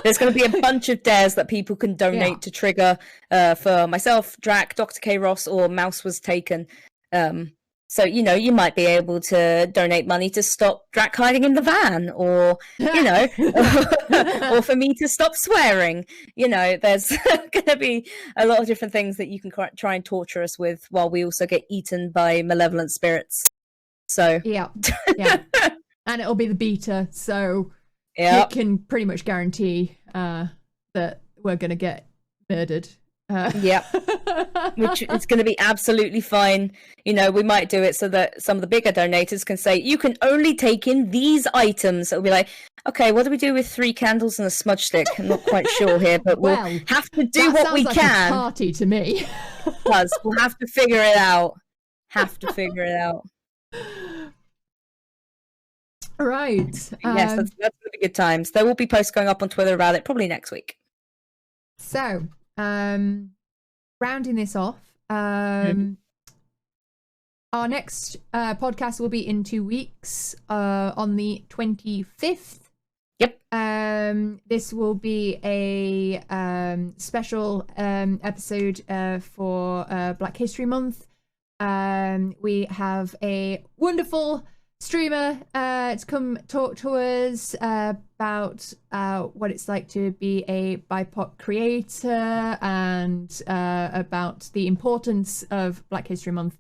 B: There's going to be a bunch of dares that people can donate to trigger for myself, Drac, Dr. K. Ross, or Mouse Was Taken. So, you know, you might be able to donate money to stop Drac hiding in the van, or, you know, or for me to stop swearing. You know, there's going to be a lot of different things that you can try and torture us with, while we also get eaten by malevolent spirits. So
A: yeah. And it'll be the beta, so you can pretty much guarantee that we're going to get murdered.
B: Which is going to be absolutely fine. You know, we might do it so that some of the bigger donators can say, you can only take in these items. It'll be like, okay, what do we do with 3 candles and a smudge stick? I'm not quite sure here, but we'll have to do what we can.
A: A party to me.
B: Plus, we'll have to figure it out.
A: Right.
B: Yes, that's going to be good times. There will be posts going up on Twitter about it probably next week.
A: So, rounding this off, our next podcast will be in 2 weeks, on the 25th.
B: Yep.
A: This will be a special episode for Black History Month. We have a wonderful streamer to come talk to us about what it's like to be a BIPOC creator, and about the importance of Black History Month.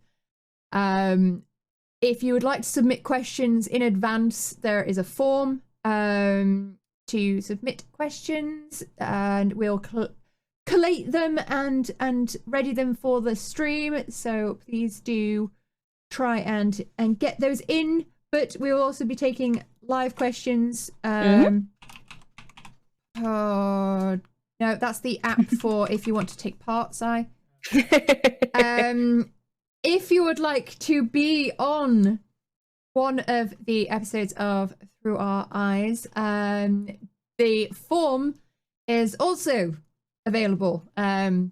A: If you would like to submit questions in advance, there is a form to submit questions, and we'll collate them and ready them for the stream. So please do try and get those in. But we will also be taking live questions. Oh no, that's the app for if you want to take part, Si. If you would like to be on one of the episodes of Through Our Eyes, the form is also available, and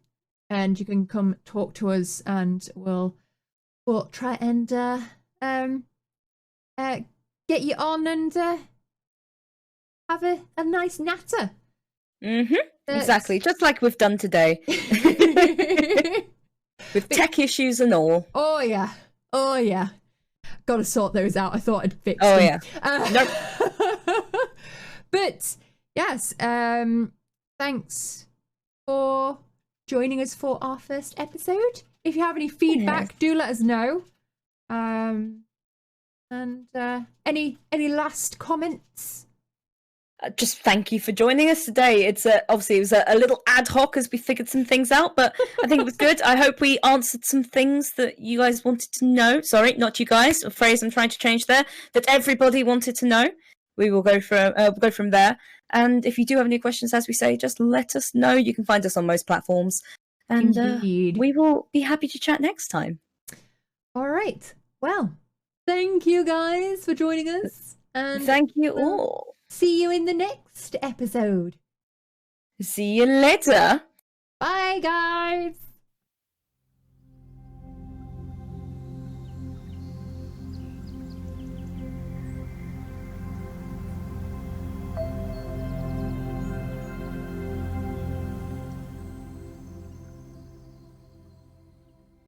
A: you can come talk to us, and we'll try and get you on and have a nice natter.
B: Exactly, just like we've done today. With tech issues and all.
A: Oh yeah. Gotta sort those out. I thought I'd fix them.
B: Nope.
A: But yes, thanks for joining us for our first episode. If you have any feedback, do let us know. And any last comments?
B: Just thank you for joining us today. It's obviously it was a little ad hoc as we figured some things out, but I think it was good. I hope we answered some things that you guys wanted to know. Sorry, not you guys. A phrase I'm trying to change there. That everybody wanted to know. We will go from there. And if you do have any questions, as we say, just let us know. You can find us on most platforms, and we will be happy to chat next time.
A: All right. Well, thank you guys for joining us, and
B: thank you all.
A: See you in the next episode.
B: See you later.
A: Bye, guys.